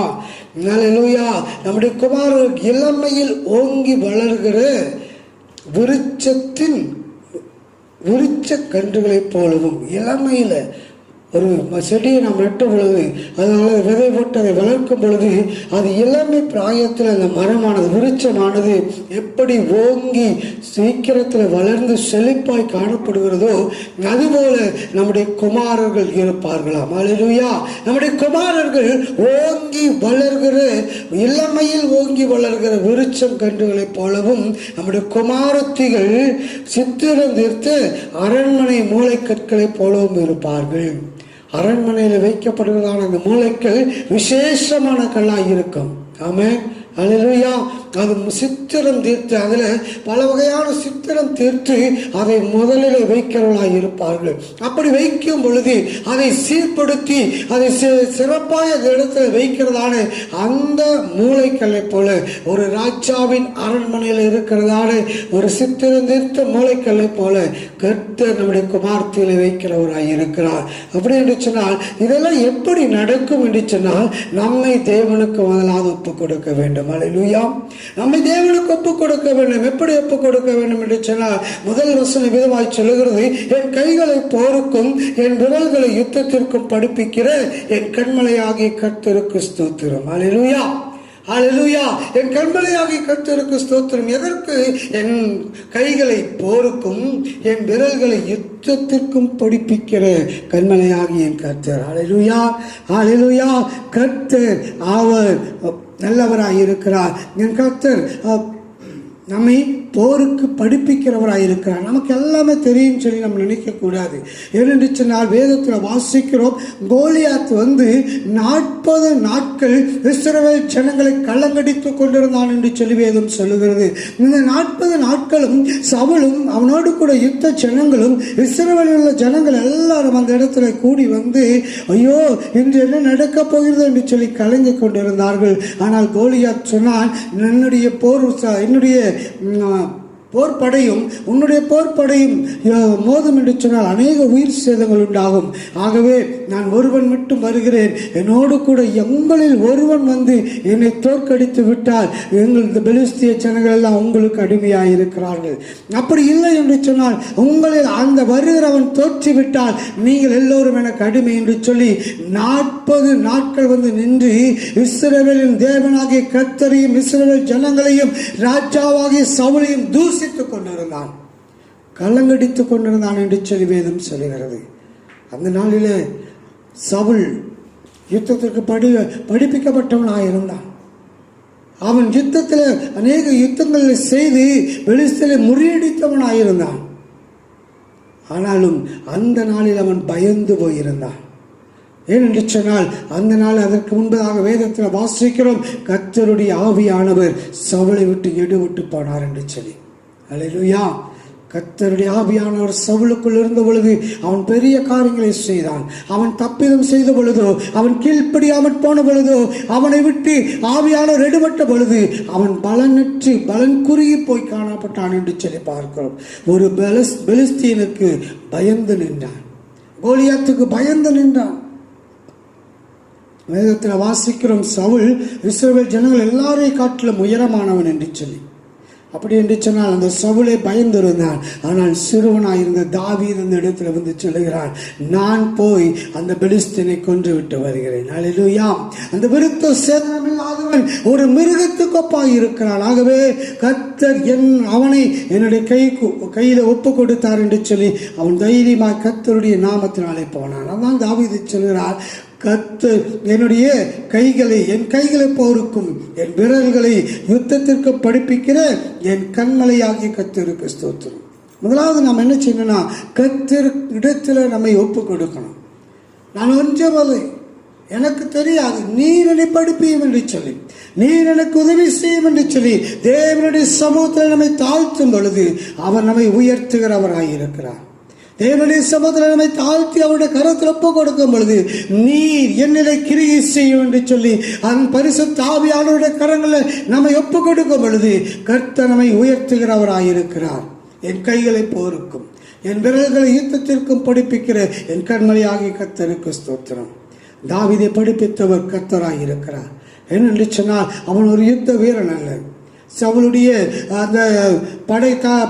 அல்லேலூயா. நம்முடைய குமாரர் இளமையில் ஓங்கி வளர்கிற விருட்ச கன்றுகளைப் போலவும், இளமையில ஒரு செடியை நாம் நட்ட பொழுது, அதனால விதை போட்டு அதை வளர்க்கும் பொழுது, அது இளமை பிராயத்தில் அந்த மரமானது, விருட்சமானது எப்படி ஓங்கி சீக்கிரத்தில் வளர்ந்து செழிப்பாய் காணப்படுகிறதோ, அதுபோல நம்முடைய குமாரர்கள் இருப்பார்களாம். அல்லேலூயா. நம்முடைய குமாரர்கள் ஓங்கி வளர்கிற, இளமையில் ஓங்கி வளர்கிற விருட்சம் கன்றுகளைப் போலவும், நம்முடைய குமாரத்திகள் சித்திரம் தீர்த்த அரண்மனை மூளைக்கற்களைப் போலவும் இருப்பார்கள். அரண்மனையில் வைக்கப்படுவதான அந்த மூளைக்கல் விசேஷமான கல்லாக இருக்கும். ஆமென், அல்லேலூயா. அது சித்திரம் தீர்த்து, அதில் பல வகையான சித்திரம் தீர்த்து அதை முதலில் வைக்கிறவர்களாக இருப்பார்கள். அப்படி வைக்கும் பொழுது அதை சீர்படுத்தி அதை சிறப்பாக அந்த இடத்துல வைக்கிறதான அந்த மூளைக்கல்லை போல ஒரு ராஜாவின் அரண்மனையில் இருக்கிறதான ஒரு சித்திரம் தீர்த்த மூளைக்கல்லை போல கர்த்தர் நம்முடைய குமார்த்திகளை வைக்கிறவராக இருக்கிறார். அப்படி என்று சொன்னால் இதெல்லாம் எப்படி நடக்கும் என்று சொன்னால், நம்மை தேவனுக்கு முதலாவது ஒப்பு கொடுக்க வேண்டும். அல்லேலூயா. நம்மை தேவனுக்கு ஒப்புக் கொடுக்க வேண்டும். எப்படி ஒப்புக் கொடுக்க வேண்டும் என்று சொன்னால், முதல் வசனம் விதமாய் சொல்லுகிறது, என் கைகளை போருக்கும் என் விரல்களை யுத்தத்திற்கும் படிப்பிக்கிற என் கண்மலையாகிய கர்த்தருக்கு ஸ்தோத்திரம். அல்லேலூயா, அல்லேலூயா. என் கண்மலையாகிய கர்த்தருக்கு ஸ்தோத்திரம். எதற்கு? என் கைகளை போருக்கும் என் விரல்களை யுத்தத்திற்கும் படிப்பிக்கிற கண்மலையாகிய என் கர்த்தர். அல்லேலூயா, அல்லேலூயா. கர்த்தர் அவர் நல்லவராய் இருக்கிறார். என் கர்த்தர் நம்மை போருக்கு படிப்பிக்கிறவராக இருக்கிறார். நமக்கு எல்லாமே தெரியும் சொல்லி நம்ம நினைக்கக்கூடாது. ஏனென்று சொன்னால் வேதத்தில் வாசிக்கிறோம், கோலியாத் 40 நாட்கள் இஸ்ரவேல் ஜனங்களை கலங்கடித்து கொண்டிருந்தான் என்று சொல்லி வேதம் சொல்லுகிறது. இந்த 40 நாட்களும் சவுலும் அவனோடு கூட யுத்த ஜனங்களும் இஸ்ரவேலில் உள்ள ஜனங்கள் எல்லாரும் அந்த இடத்துல கூடி ஐயோ இன்று என்ன நடக்கப் போகிறது என்று சொல்லி கலங்கி கொண்டிருந்தார்கள். ஆனால் கோலியாத் சொன்னான், என்னுடைய போர்படையும் உன்னுடைய போர்படையும் மோதும் என்று சொன்னால் அநேக உயிர் சேதங்கள் உண்டாகும். ஆகவே நான் ஒருவன் மட்டும் வருகிறேன், என்னோடு கூட எங்களில் ஒருவன் என்னை தோற்கடித்து விட்டால் எங்கள் பெலிஸ்திய ஜனங்கள் எல்லாம் உங்களுக்கு அடிமையாக இருக்கிறார்கள். அப்படி இல்லை என்று சொன்னால், உங்களில் அந்த வருகிறவன் தோற்றுவிட்டால் நீங்கள் எல்லோரும் எனக்கு அடிமை என்று சொல்லி 40 நாட்கள் நின்று இஸ்ரவேலின் தேவனாகிய கர்த்தரையும் இஸ்ரவேல் ஜனங்களையும் ராஜாவாகிய சவுலையும் தூசித்துக் கொண்டிருந்தான், கலங்கடித்துக் கொண்டிருந்தான் என்று சொல்லி வேதம் சொல்லுகிறது. அந்த நாளிலே சவுல் யுத்தத்திற்கு படிப்பிக்கப்பட்டவனாக இருந்தான். அவன் யுத்தத்தில் அநேக யுத்தங்களை செய்து பெலிஸ்தரை முறியடித்தவனாயிருந்தான். ஆனாலும் அந்த நாளில் அவன் பயந்து போயிருந்தான். ஏனென்று சொன்னால், அந்த நாள் அதற்கு முன்பதாக வேதத்தில் வாசிக்கிறோம், கர்த்தருடைய ஆவியானவர் சவுலை விட்டு எடுவிட்டு போனார் என்று சொல்லி. அல்லேலூயா. கர்த்தருடைய ஆவியானவர் சவுலுக்குள் இருந்த பொழுது அவன் பெரிய காரியங்களை செய்தான். அவன் தப்பிதம் செய்த பொழுதோ, அவன் கீழ்ப்படியாமற் போன பொழுதோ, அவனை விட்டு ஆவியானவர் எடுபட்ட பொழுது அவன் பலனற்று பலன் குறுகி போய் காணப்பட்டான் என்று சொல்லி பார்க்கிறோம். ஒரு பெலிஸ்தீனுக்கு பயந்து நின்றான், கோலியாத்துக்கு பயந்து நின்றான். வேதத்தில் வாசிக்கிறோம், சவுல் இஸ்ரவேல் ஜனங்கள் எல்லாரையும் காட்டிலும் உயரமானவன் என்று சொல்லி. அப்படி என்று சொன்னால் அந்த சவுலை பயந்திருந்தான். ஆனால் சிறுவனாயிருந்த தாவீது அந்த இடத்துல வந்து சொல்லுகிறான், நான் போய் அந்த பெலிஸ்தீனை கொன்று விட்டு வருகிறேன். அல்லேலூயா. அந்த விருத்த சேதனமில்லாதவன் ஒரு மிருகத்துக்கு ஒப்பாய் இருக்கிறான். ஆகவே கர்த்தர் அவனை என்னுடைய கையில ஒப்பு கொடுத்தார் என்று சொல்லி அவன் தைரியமாக கர்த்தருடைய நாமத்தினாலே போனான். அதான் தாவீது சொல்கிறார், கர்த்தர் என்னுடைய என் கைகளை போருக்கும், என் விரல்களை யுத்தத்திற்கு படிப்பிக்கிற என் கண்மலையாகிய கர்த்தருக்கு ஸ்தோத்திரம். முதலாவது நாம் என்ன செய்யணும்னா, கர்த்தர் இடத்துல நம்மை ஒப்பு கொடுக்கணும். நான் ஒன்றவலை, எனக்கு தெரியாது, நீர் என்னை படிப்பீம் என்று சொல்லி, நீர் எனக்கு உதவி செய்யும் என்று சொல்லி தேவனுடைய சமூகத்தில் நம்மை தாழ்த்தும் பொழுது அவர் நம்மை உயர்த்துகிறவராயிருக்கிறார். தேவனுடைய சமூகத்தில் நம்மை தாழ்த்தி அவருடைய கரத்தில் ஒப்பு கொடுக்கும் பொழுது நீர் என்னிலே கிரியை செய்யும் என்று சொல்லி அந்த பரிசுத்த ஆவியானவருடைய கரங்களில் நம்மை ஒப்பு கொடுக்கும் பொழுது கர்த்தர் நம்மை உயர்த்துகிறவராயிருக்கிறார். என் கைகளை போருக்கும், என் விரல்களை யுத்தத்திற்கும் படிப்பிக்கிற என் கண்மலையாகிய கர்த்தருக்கு ஸ்தோத்திரம். தாவீதை படிப்பித்தவர் கர்த்தராயிருக்கிறார். என்னென்று சொன்னால் அவன் ஒரு யுத்த வீரன் அல்ல, சவுலுடைய அந்த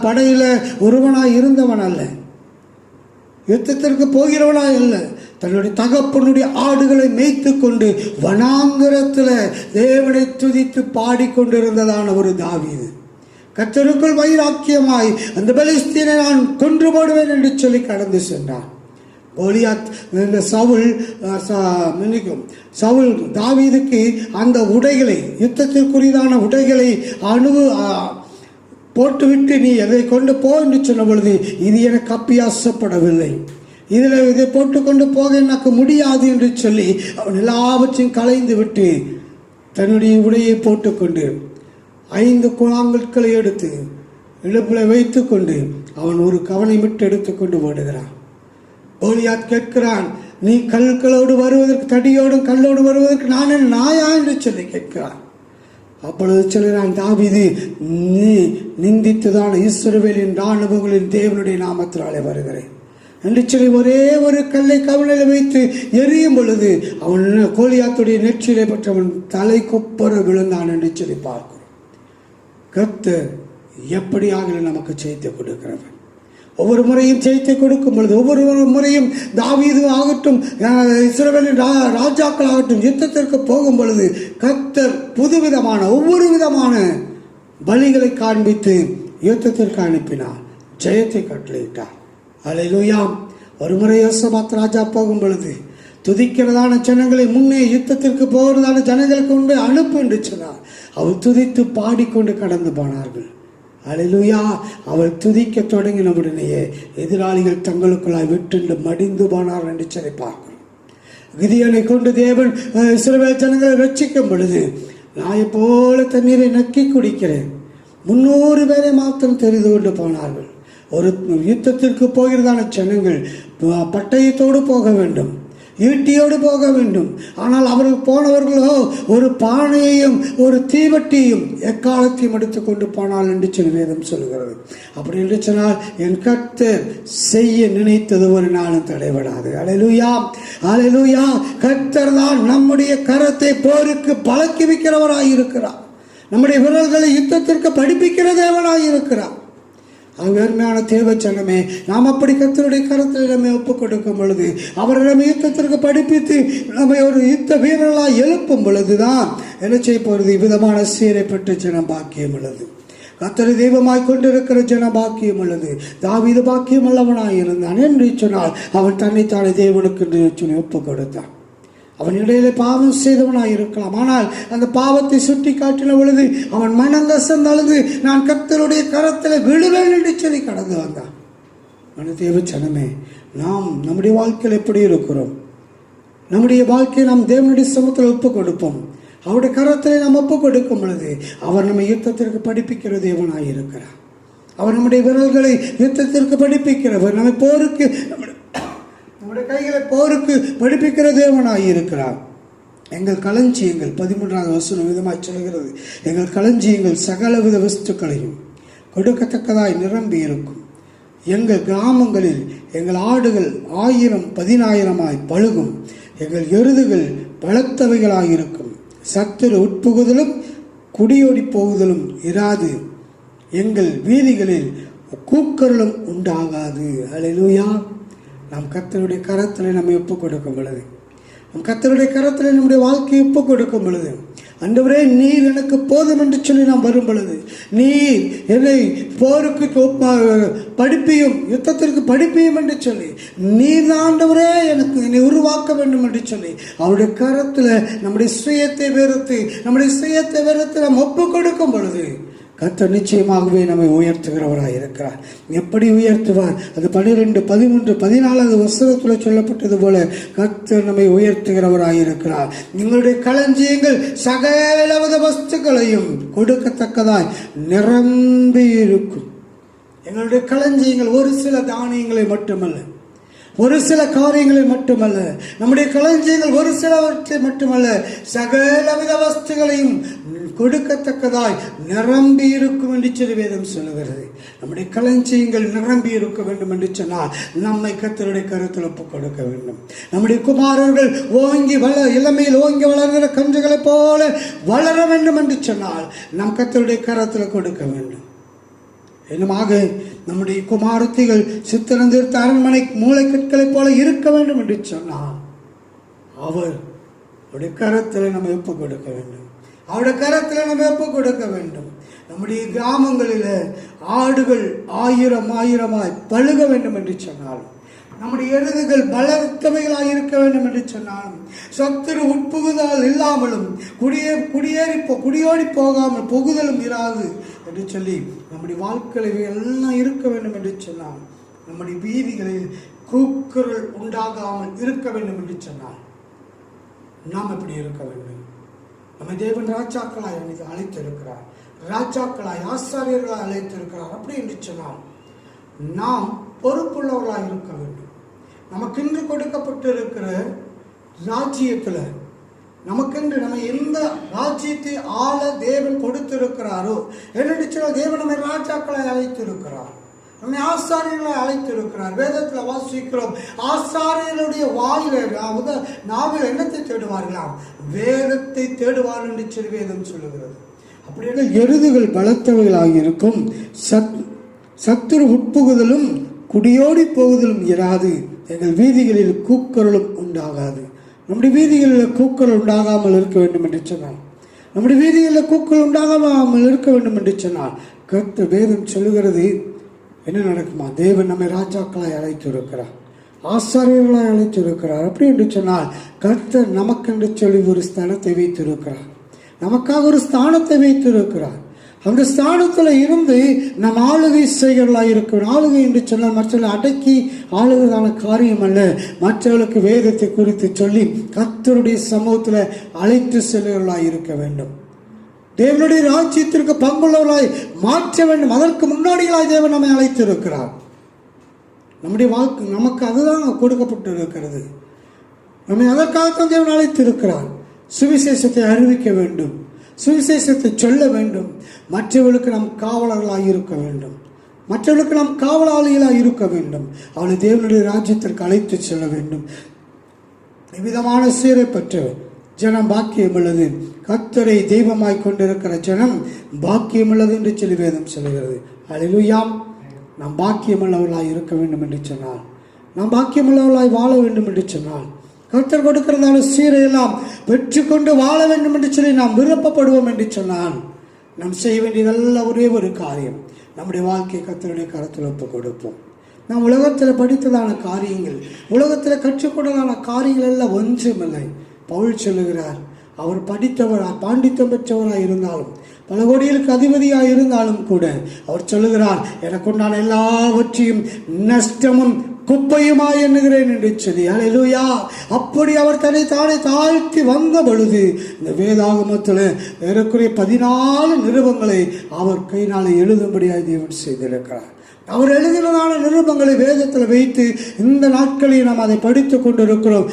படையில ஒருவனாய் இருந்தவன் அல்ல, யுத்தத்திற்கு போகிறவனாய் அல்ல, தன்னுடைய தகப்பனுடைய ஆடுகளை மேய்த்து கொண்டு வனாந்தரத்தில் தேவனை துதித்து பாடிக்கொண்டிருந்ததான ஒரு தாவீது கர்த்தருக்குள் வைராக்கியமாய் அந்த பெலிஸ்தீனை நான் கொன்று போடுவேன் என்று சொல்லி கடந்து சென்றான். கோலியாத் இந்த சவுல் தாவீதுக்கு அந்த உடைகளை, யுத்தத்திற்குரியதான உடைகளை போட்டுவிட்டு நீ எதை கொண்டு போ என்று சொன்ன பொழுது இது எனக்கு அப்பியாசப்படவில்லை, இதை போட்டுக்கொண்டு போக எனக்கு முடியாது என்று சொல்லி அவன் எல்லாவற்றையும் களைந்து விட்டு தன்னுடைய உடையை போட்டுக்கொண்டு 5 கூழாங்கற்களை எடுத்து இடுப்பில் வைத்து கொண்டு அவன் ஒரு கவனை விட்டு எடுத்துக்கொண்டு ஓடுகிறான். கோலியாத் கேட்கிறான், நீ கற்களோடு வருவதற்கு, தடியோடும் கல்லோடு வருவதற்கு நான் என் நாயா என்று சொல்லி கேட்கிறான். அப்பொழுது சொல்கிறான், தாவீது, நீ நிந்தித்துதான் இஸ்ரவேலின் இராணுவங்களின் தேவனுடைய நாமத்தினாலே வருகிறேன் என்று சொல்லி ஒரே ஒரு கல்லை கவலையில் வைத்து எரியும் பொழுது அவன் கோலியாத்துடைய நெற்றியிலே பற்றவன் தலை கொப்பர விழுந்தான் என்று சொல்லி பார்க்கிறோம். கர்த்தர் எப்படியாக நமக்கு ஜெயித்து கொடுக்கிறவன். ஒவ்வொரு முறையும் ஜெயித்து கொடுக்கும் பொழுது, ஒவ்வொரு முறையும் தாவீது ஆகட்டும், இஸ்ரவேலின் ராஜாக்கள் ஆகட்டும், யுத்தத்திற்கு போகும் பொழுது கர்த்தர் புதுவிதமான ஒவ்வொரு விதமான பலிகளை காண்பித்து யுத்தத்திற்கு அனுப்பினார், ஜெயத்தை கட்டளையிட்டார். அல்லேலூயா. ஒரு முறை யோசபாத் ராஜா போகும் பொழுது துதிக்கிறதான ஜனங்களை முன்னே யுத்தத்திற்கு போகிறதான ஜனங்களுக்கு முன்பே அனுப்பு என்று சொன்னார். அவர் துதித்து பாடிக்கொண்டு கடந்து போனார்கள். அல்லேலூயா. அவள் துதிக்க தொடங்கின உடனேயே எதிராளிகள் தங்களுக்குள்ளாய் விட்டு மடிந்து போனார் என்று சொல்லி பார்க்கிறோம். கிதியோனை கொண்டு தேவன் இஸ்ரவேல் ஜனங்களை ரட்சிக்கும் பொழுது நாயை போல தண்ணீரை நக்கி குடிக்கிறேன், 300 பேரை மாத்திரம் தெரிந்து கொண்டு போனார்கள். ஒரு யுத்தத்திற்கு போகிறதான ஜனங்கள் பட்டயத்தோடு போக வேண்டும், ஈட்டியோடு போக வேண்டும். ஆனால் அவர்கள் போனவர்களோ ஒரு பானையையும் ஒரு தீவட்டியும் எக்காலத்தையும் எடுத்து கொண்டு போனால் என்று சொல்லி வேதம் சொல்கிறது. அப்படி என்று சொன்னால் என் கர்த்தர் செய்ய நினைத்தது ஒரு நாளும் தடைபடாது. அல்லேலூயா, அல்லேலூயா. கர்த்தர் தான் நம்முடைய கரத்தை போருக்கு பழக்கி வைக்கிறவராய் இருக்கிறார். நம்முடைய விரல்களை யுத்தத்திற்கு படிப்பிக்கிற தேவனாய் இருக்கிறார். அருமையான தேவச்சனமே, நாம் அப்படி கர்த்தருடைய கரத்தில் நம்மை ஒப்புக் கொடுக்கும் பொழுது, அவர் நம்ம யுத்தத்திற்கு படிப்பித்து நம்மை ஒரு யுத்த வீரர்களாக எழுப்பும் பொழுதுதான் என்ன செய்ய போகிறது? விதமான சீரை பெற்ற ஜனம் பாக்கியம் உள்ளது. கர்த்தரை தெய்வமாய் கொண்டிருக்கிற ஜன பாக்கியம் உள்ளது. தாவீது பாக்கியம் உள்ளவனாய் இருந்தான் என்று சொன்னால் அவன் தன்னைத்தானே தேவனுக்கு சொல்லி ஒப்புக் கொடுத்தான். அவன் இடையிலே பாவம் செய்தவனாய் இருக்கலாம், ஆனால் அந்த பாவத்தை சுட்டி காட்டின பொழுது அவன் மனங்கசந்தழுது நான் கர்த்தருடைய கரத்தில் விழுவேன் என்று சொல்லி கடந்து வந்தான். தேவ ஜனமே, நாம் நம்முடைய வாழ்க்கையில் எப்படி இருக்கிறோம்? நம்முடைய வாழ்க்கையை நாம் தேவனுடைய சமூகத்தில் ஒப்புக் கொடுப்போம். அவருடைய கரத்தில் நாம் ஒப்புக் கொடுக்கும் பொழுது அவர் நம்ம யுத்தத்திற்கு படிப்பிக்கிற தேவனாய் இருக்கிறார். அவர் நம்முடைய விரல்களை யுத்தத்திற்கு படிப்பிக்கிறவர். நம்முடைய கைகளை போருக்கு படிப்பிக்கிற தேவனாய் இருக்கிறார். எங்கள் களஞ்சியங்கள் 13வது வசனம் விதமாய் சொல்கிறது, எங்கள் களஞ்சியங்கள் சகலவித வஸ்துக்களையும் கொடுக்கத்தக்கதாய் நிரம்பி இருக்கும். எங்கள் கிராமங்களில் எங்கள் ஆடுகள் 1000-10,000 பழுகும். எங்கள் எருதுகள் பலத்தவைகளாயிருக்கும். சத்துரு உட்புகுதலும் குடியோடி போகுதலும் இராது. எங்கள் வீதிகளில் கூக்கரலும் உண்டாகாது. அல்லேலூயா. நாம் கர்த்தருடைய கரத்தில் நம்மை ஒப்புக் கொடுக்கும் பொழுது, நம் கர்த்தருடைய கரத்தில் நம்முடைய வாழ்க்கையை ஒப்புக் கொடுக்கும் பொழுது, ஆண்டவரே நீர் எனக்கு போதும் என்று சொல்லி நாம் வரும் பொழுது, நீர் என்னை போருக்கு படிப்பியும் யுத்தத்திற்கு படிப்பியும் என்று சொல்லி, நீர் தான் ஆண்டவரே எனக்கு என்னை உருவாக்க வேண்டும் என்று சொல்லி அவருடைய கரத்தில் நம்முடைய சுயத்தை வெறுத்து நாம் ஒப்புக் கொடுக்கும் பொழுது கர்த்தர் நிச்சயமாகவே நம்மை உயர்த்துகிறவராக இருக்கிறார். எப்படி உயர்த்துவார்? அது 12, 13, 14 வசனத்தில் சொல்லப்பட்டது போல கர்த்தர் நம்மை உயர்த்துகிறவராக இருக்கிறார். எங்களுடைய களஞ்சியங்கள் சகலவித வஸ்துக்களையும் கொடுக்கத்தக்கதாய் நிரம்பி இருக்கும். எங்களுடைய களஞ்சியங்கள் ஒரு சில தானியங்களை மட்டுமல்ல, ஒரு சில காரியங்களை மட்டுமல்ல, நம்முடைய களஞ்சியங்கள் ஒரு சிலவற்றை மட்டுமல்ல, சகலவித வஸ்துகளையும் கொடுக்கத்தக்கதாய் நிரம்பி இருக்கும் என்று சொல்லி வேதம் சொல்லுகிறது. நம்முடைய களஞ்சியங்கள் நிரம்பி இருக்க வேண்டும் என்று சொன்னால் நம்மை கர்த்தருடைய கருத்தில் ஒப்புக் கொடுக்க வேண்டும். நம்முடைய குமாரர்கள் இளமையில் ஓங்கி வளர்கிற கன்றுகளைப் போல வளர வேண்டும் என்று சொன்னால் நம் கர்த்தருடைய கரத்தில் கொடுக்க வேண்டும். என்னமாக நம்முடைய குமாரத்திகள் சித்திரந்தீர்த்த அரண்மனை மூளைக்கற்களைப் போல இருக்க வேண்டும் என்று சொன்னால் அவருடைய கரத்தில் நம்ம ஒப்புக் கொடுக்க வேண்டும். அவருடைய கரத்தில் நம்ம ஒப்புக் கொடுக்க வேண்டும். நம்முடைய கிராமங்களில் ஆடுகள் 1000-1000 பழுக வேண்டும் என்று சொன்னாலும், நம்முடைய எருதுகள் பலத்தவைகளாக இருக்க வேண்டும் என்று சொன்னாலும், சத்துரு உட்புகுதல் இல்லாமலும் குடியோடி போகாமல் புகுதலும் இராது என்று சொல்லி நம்முடைய வாழ்க்கையில் எல்லாம் இருக்க வேண்டும் என்று சொன்னால், நம்முடைய வீதிகளில் கூக்குரல் உண்டாகாமல் இருக்க வேண்டும் என்று சொன்னால் நாம் எப்படி இருக்க வேண்டும்? நம்ம தேவன் ராஜாக்களாய் அழைத்திருக்கிறார், ராஜாக்களாய் ஆசாரியர்களாய் அழைத்திருக்கிறார். அப்படி என்று சொன்னால் நாம் பொறுப்புள்ளவர்களாக இருக்க வேண்டும். நமக்கென்று கொடுக்கப்பட்டிருக்கிற ராஜ்யத்தில் நமக்கென்று நம்ம எந்த ராஜ்யத்தை ஆள தேவன் கொடுத்திருக்கிறாரோ, என்னென்று சொன்னால் தேவன் நம்மை ராஜாக்களை அழைத்திருக்கிறார், நம்மை ஆசாரியர்களை அழைத்திருக்கிறார். வேதத்தில் வாசிக்கிறோம், ஆசாரியர்களுடைய நாவில் என்னத்தை தேடுவார்களாம்? வேதத்தை தேடுவார்கள் என்று சொல்லி வேதம் சொல்லுகிறது. அப்படியே எருதுகள் பலத்தவைகளாக இருக்கும். சத்துரு உட்புகுதலும் குடியோடி போகுதலும் இராது. எங்கள் வீதிகளில் கூக்குரலும் உண்டாகாது. நம்முடைய வீதிகளில் கூக்குரல் உண்டாகாமல் இருக்க வேண்டும் என்று சொன்னால், நம்முடைய வீதிகளில் கூக்குரல் உண்டாகாமல் இருக்க வேண்டும் என்று சொன்னால் கர்த்தர் வேதம் சொல்லுகிறது என்ன நடக்குமா? தேவன் நம்மை ராஜாக்களாய் அழைத்திருக்கிறார், ஆசாரியர்களாய் அழைத்திருக்கிறார். அப்படி என்று சொன்னால் கர்த்தர் நமக்கென்று சொல்லி ஒரு ஸ்தானத்தை வைத்திருக்கிறார், நமக்காக ஒரு ஸ்தானத்தை வைத்திருக்கிறார். அந்த ஸ்தானத்தில் இருந்து நம் ஆளுகை செய்கிறவர்களாக இருக்கிறோம். ஆளுகை என்று சொன்னால் மற்றவர்களை அடக்கி ஆளுகிறதான காரியம் அல்ல, மற்றவர்களுக்கு வேதத்தை குறித்து சொல்லி கர்த்தருடைய சமூகத்தில் அழைத்து செல்கிறவர்களாக இருக்க வேண்டும். தேவனுடைய ராஜ்யத்திற்கு பங்குள்ளவர்களாய் மாற்ற வேண்டும். அதற்கு முன்னாடிகளாய் தேவன் நம்மை அழைத்திருக்கிறார். நம்முடைய வாழ்க்கை நமக்கு அதுதான் கொடுக்கப்பட்டு இருக்கிறது. நம்மை அதற்காகத்தான் தேவன் அழைத்திருக்கிறார். சுவிசேஷத்தை அறிவிக்க வேண்டும், சுவிசேஷத்தை சொல்ல வேண்டும், மற்றவர்களுக்கு நாம் காவலர்களாக இருக்க வேண்டும், மற்றவர்களுக்கு நாம் காவலாளிகளாக இருக்க வேண்டும். அவளை தேவனுடைய ராஜ்யத்திற்கு அழைத்து செல்ல வேண்டும். இவ்விதமான சீரை பெற்ற ஜனம் பாக்கியம் உள்ளது. கர்த்தரை தெய்வமாய் கொண்டிருக்கிற ஜனம் பாக்கியம் உள்ளது என்று சொல்லி வேதம் சொல்லுகிறது. அல்லேலூயா. நாம் பாக்கியமுள்ளவர்களாய் இருக்க வேண்டும் என்று சொன்னால், நாம் பாக்கியமுள்ளவர்களாய் வாழ வேண்டும் என்று சொன்னால், கர்த்தர் கொடுக்கிறதான சீரையெல்லாம் பெற்றுக்கொண்டு வாழ வேண்டும் என்று சொல்லி நாம் விருப்பப்படுவோம் என்று சொன்னால், நாம் செய்ய வேண்டியதெல்லாம் ஒரே ஒரு காரியம், நம்முடைய வாழ்க்கையை கர்த்தருடைய கரத்தில் ஒப்புக் கொடுப்போம். நாம் உலகத்தில் படித்ததான காரியங்கள், உலகத்தில் கற்றுக்கொண்டதான காரியங்கள் எல்லாம் ஒன்றுமில்லை. பவுல் சொல்லுகிறார், அவர் படித்தவராக பாண்டித்தம் பெற்றவராக இருந்தாலும், பல கோடிகளுக்கு அதிபதியாக இருந்தாலும் கூட அவர் சொல்லுகிறார், எனக்குண்டான எல்லாவற்றையும் நஷ்டமும் குப்பையுமா எண்ணுகிறேன் என்று சொல்லி. அல்லேலூயா. அப்படி அவர் தன்னை தானே தாழ்த்தி வந்த பொழுது இந்த வேதாகமத்தில் ஏறக்குறைய 14 நிருபங்களை அவர் கையினால எழுதும்படியாக தேவன் செய்திருக்கிறார். அவர் எழுதினதான நிருபங்களை வேதத்தில் வைத்து இந்த நாட்களில் நாம் அதை படித்து கொண்டிருக்கிறோம்.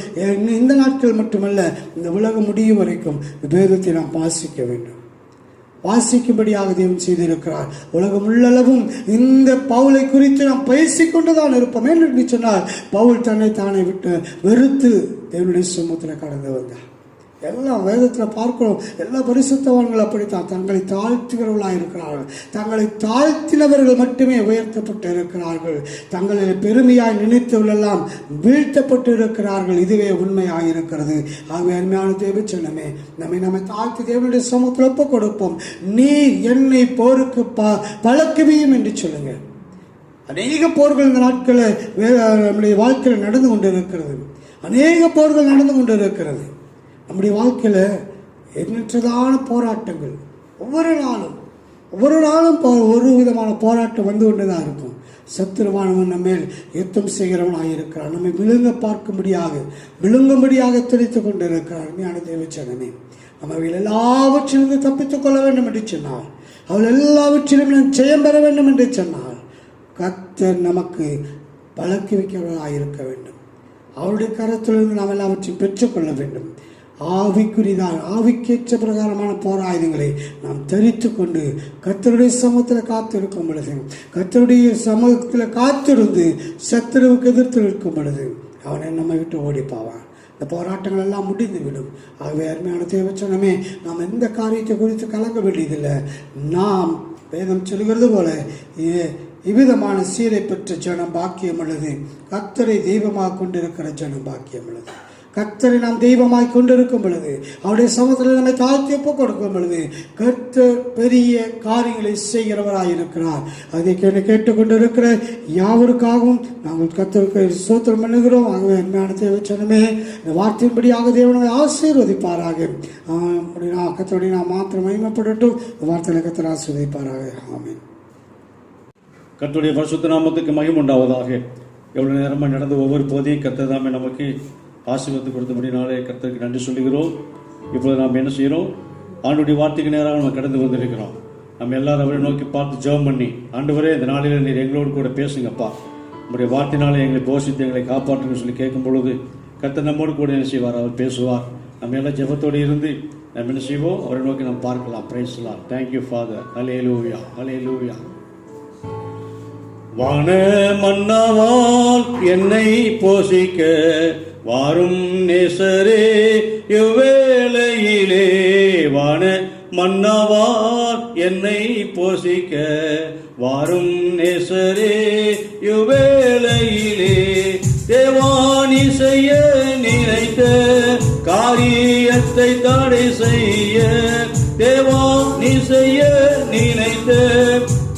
இந்த நாட்கள் மட்டுமல்ல, இந்த உலகம் முடியும் வரைக்கும் வேதத்தை நாம் வாசிக்க வேண்டும், வாசிக்கும்படியாக தேவன் செய்திருக்கிறார். உலகம் உள்ளளவும் இந்த பவுலை குறித்து நாம் பேசிக்கொண்டுதான் இருப்போம். என்று சொன்னால் பவுல் தன்னை தானே விட்டு வெறுத்து தேவனுடைய சமூகத்தில் கடந்து வந்தார். எல்லாம் வேதத்தில் பார்க்கிறோம். எல்லா பரிசுத்தவான்கள் அப்படித்தான் தங்களை தாழ்த்துகிறவர்களாக இருக்கிறார்கள். தங்களை தாழ்த்தினவர்கள் மட்டுமே உயர்த்தப்பட்டு இருக்கிறார்கள். தங்களை பெருமையாய் நினைத்தவர்களெல்லாம் வீழ்த்தப்பட்டு இருக்கிறார்கள். இதுவே உண்மையாக இருக்கிறது. ஆகவே அருமையான தேவ சொன்னமே, நம்மை தாழ்த்தி தேவனுடைய சமூகத்தில் ஒப்புக் கொடுப்போம். நீ என்னை போருக்கு பழக்குவியும் என்று சொல்லுங்க. அநேக போர்கள் இந்த நாட்களில் நம்முடைய வாழ்க்கையில் நடந்து கொண்டு இருக்கிறது. அநேக போர்கள் நடந்து கொண்டு இருக்கிறது. நம்முடைய வாழ்க்கையில் எண்ணற்றதான போராட்டங்கள் ஒவ்வொரு நாளும் ஒரு விதமான போராட்டம் வந்து கொண்டு தான் இருக்கும். சத்துருவானவன் நம்ம மேல் யுத்தம் செய்கிறவனாக இருக்கிறான். நம்மை விழுங்கும்படியாக துடித்து கொண்டு இருக்கிறார். ஞான தேவச்சனமே, நம்ம அவைகள் எல்லாவற்றிலிருந்து தப்பித்துக் கொள்ள வேண்டும் என்று சொன்னார். அவள் எல்லாவற்றிலும் ஜெயம் பெற வேண்டும் என்று சொன்னார். கர்த்தர் நமக்கு பழக்கி வைக்கிறவர்களாக இருக்க வேண்டும். அவருடைய கரத்திலிருந்து நாம் எல்லாவற்றையும் பெற்றுக்கொள்ள வேண்டும். ஆவிக்குரிதான் ஆவிக்கேற்ற பிரகாரமான போராயுதங்களை நாம் தரித்து கொண்டு கர்த்தருடைய சமூகத்தில் காத்திருக்கும் பொழுது, கர்த்தருடைய சமூகத்தில் காத்திருந்து சத்துருவுக்கு எதிர்த்து நிற்கும் பொழுது அவனை நம்மை விட்டு ஓடிப்பாவான். இந்த போராட்டங்கள் எல்லாம் முடிந்துவிடும். ஆகவே அருமையான தேவச்சனமே, நாம் எந்த காரியத்தை குறித்து கலங்க வேண்டியதில்லை. நாம் வேதம் சொல்கிறது போல இவ்விதமான சீரை பெற்ற ஜனம் பாக்கியம் உள்ளது. கர்த்தரை தெய்வமாக கொண்டிருக்கிற ஜனம் பாக்கியம் உள்ளது. கர்த்தரை நாம் தெய்வமாய் கொண்டிருக்கும் பொழுது, அவருடைய சமூகத்தில் நம்மை தாழ்த்தி ஒப்புக் கொடுக்கும் பொழுது கர்த்தர் பெரிய காரியங்களை செய்கிறவராய் இருக்கிறார். அதை கேட்டுக்கொண்டிருக்கிற யாவருக்காகவும் நாங்கள் கர்த்தருக்கு ஸ்தோத்திரம் பண்ணுகிறோம். ஆகவே அருமையான தேவச்சனமே, இந்த வார்த்தையின்படியாக தேவனை ஆசீர்வதிப்பாராக. கர்த்தருடைய நாம் மாத்திரம் மகிமைப்படட்டும். இந்த வார்த்தைகளை கர்த்தர் ஆசீர்வதிப்பாராக. ஆமென். கர்த்தருடைய பரிசுத்த நாமத்துக்கு மகிமை உண்டாவதாக. எவ்வளவு நேரமாக நடந்த ஒவ்வொரு போதையும் கர்த்தர் தாமே நமக்கு ஆசீர்வாதத்தை கொடுத்தபடினாலே கர்த்தருக்கு நன்றி சொல்லுகிறோம். இப்போது நாம் என்ன செய்கிறோம்? ஆண்டுடைய வார்த்தைக்கு நேராக நம்ம கடந்து வந்திருக்கிறோம். நம்ம எல்லாரும் அவரை நோக்கி பார்த்து ஜெபம் பண்ணி, ஆண்டவரே இந்த நாளில் நீர் எங்களோடு கூட பேசுங்கப்பா, உங்களுடைய வார்த்தையினாலே எங்களை போஷித்து எங்களை காப்பாற்றுன்னு சொல்லி கேட்கும் பொழுது கர்த்தர் நம்மோடு கூட என்ன செய்வார்? அவர் பேசுவார். நம்ம எல்லாம் ஜெபத்தோடு இருந்து நம்ம என்ன செய்வோம்? அவரை நோக்கி நம்ம பார்க்கலாம். Praise the Lord. Thank you father. Hallelujah, hallelujah. வான மன்னவால் என்னை போஷிக்க வாரும் நேசரே இவ்வேளையிலே, வான மன்னவால் என்னை போஷிக்க வாரும் நேசரே இவ்வேளையிலே, தேவானி செய்ய நினைத்த காரியத்தை தடை செய்ய, தேவானி செய்ய நினைத்த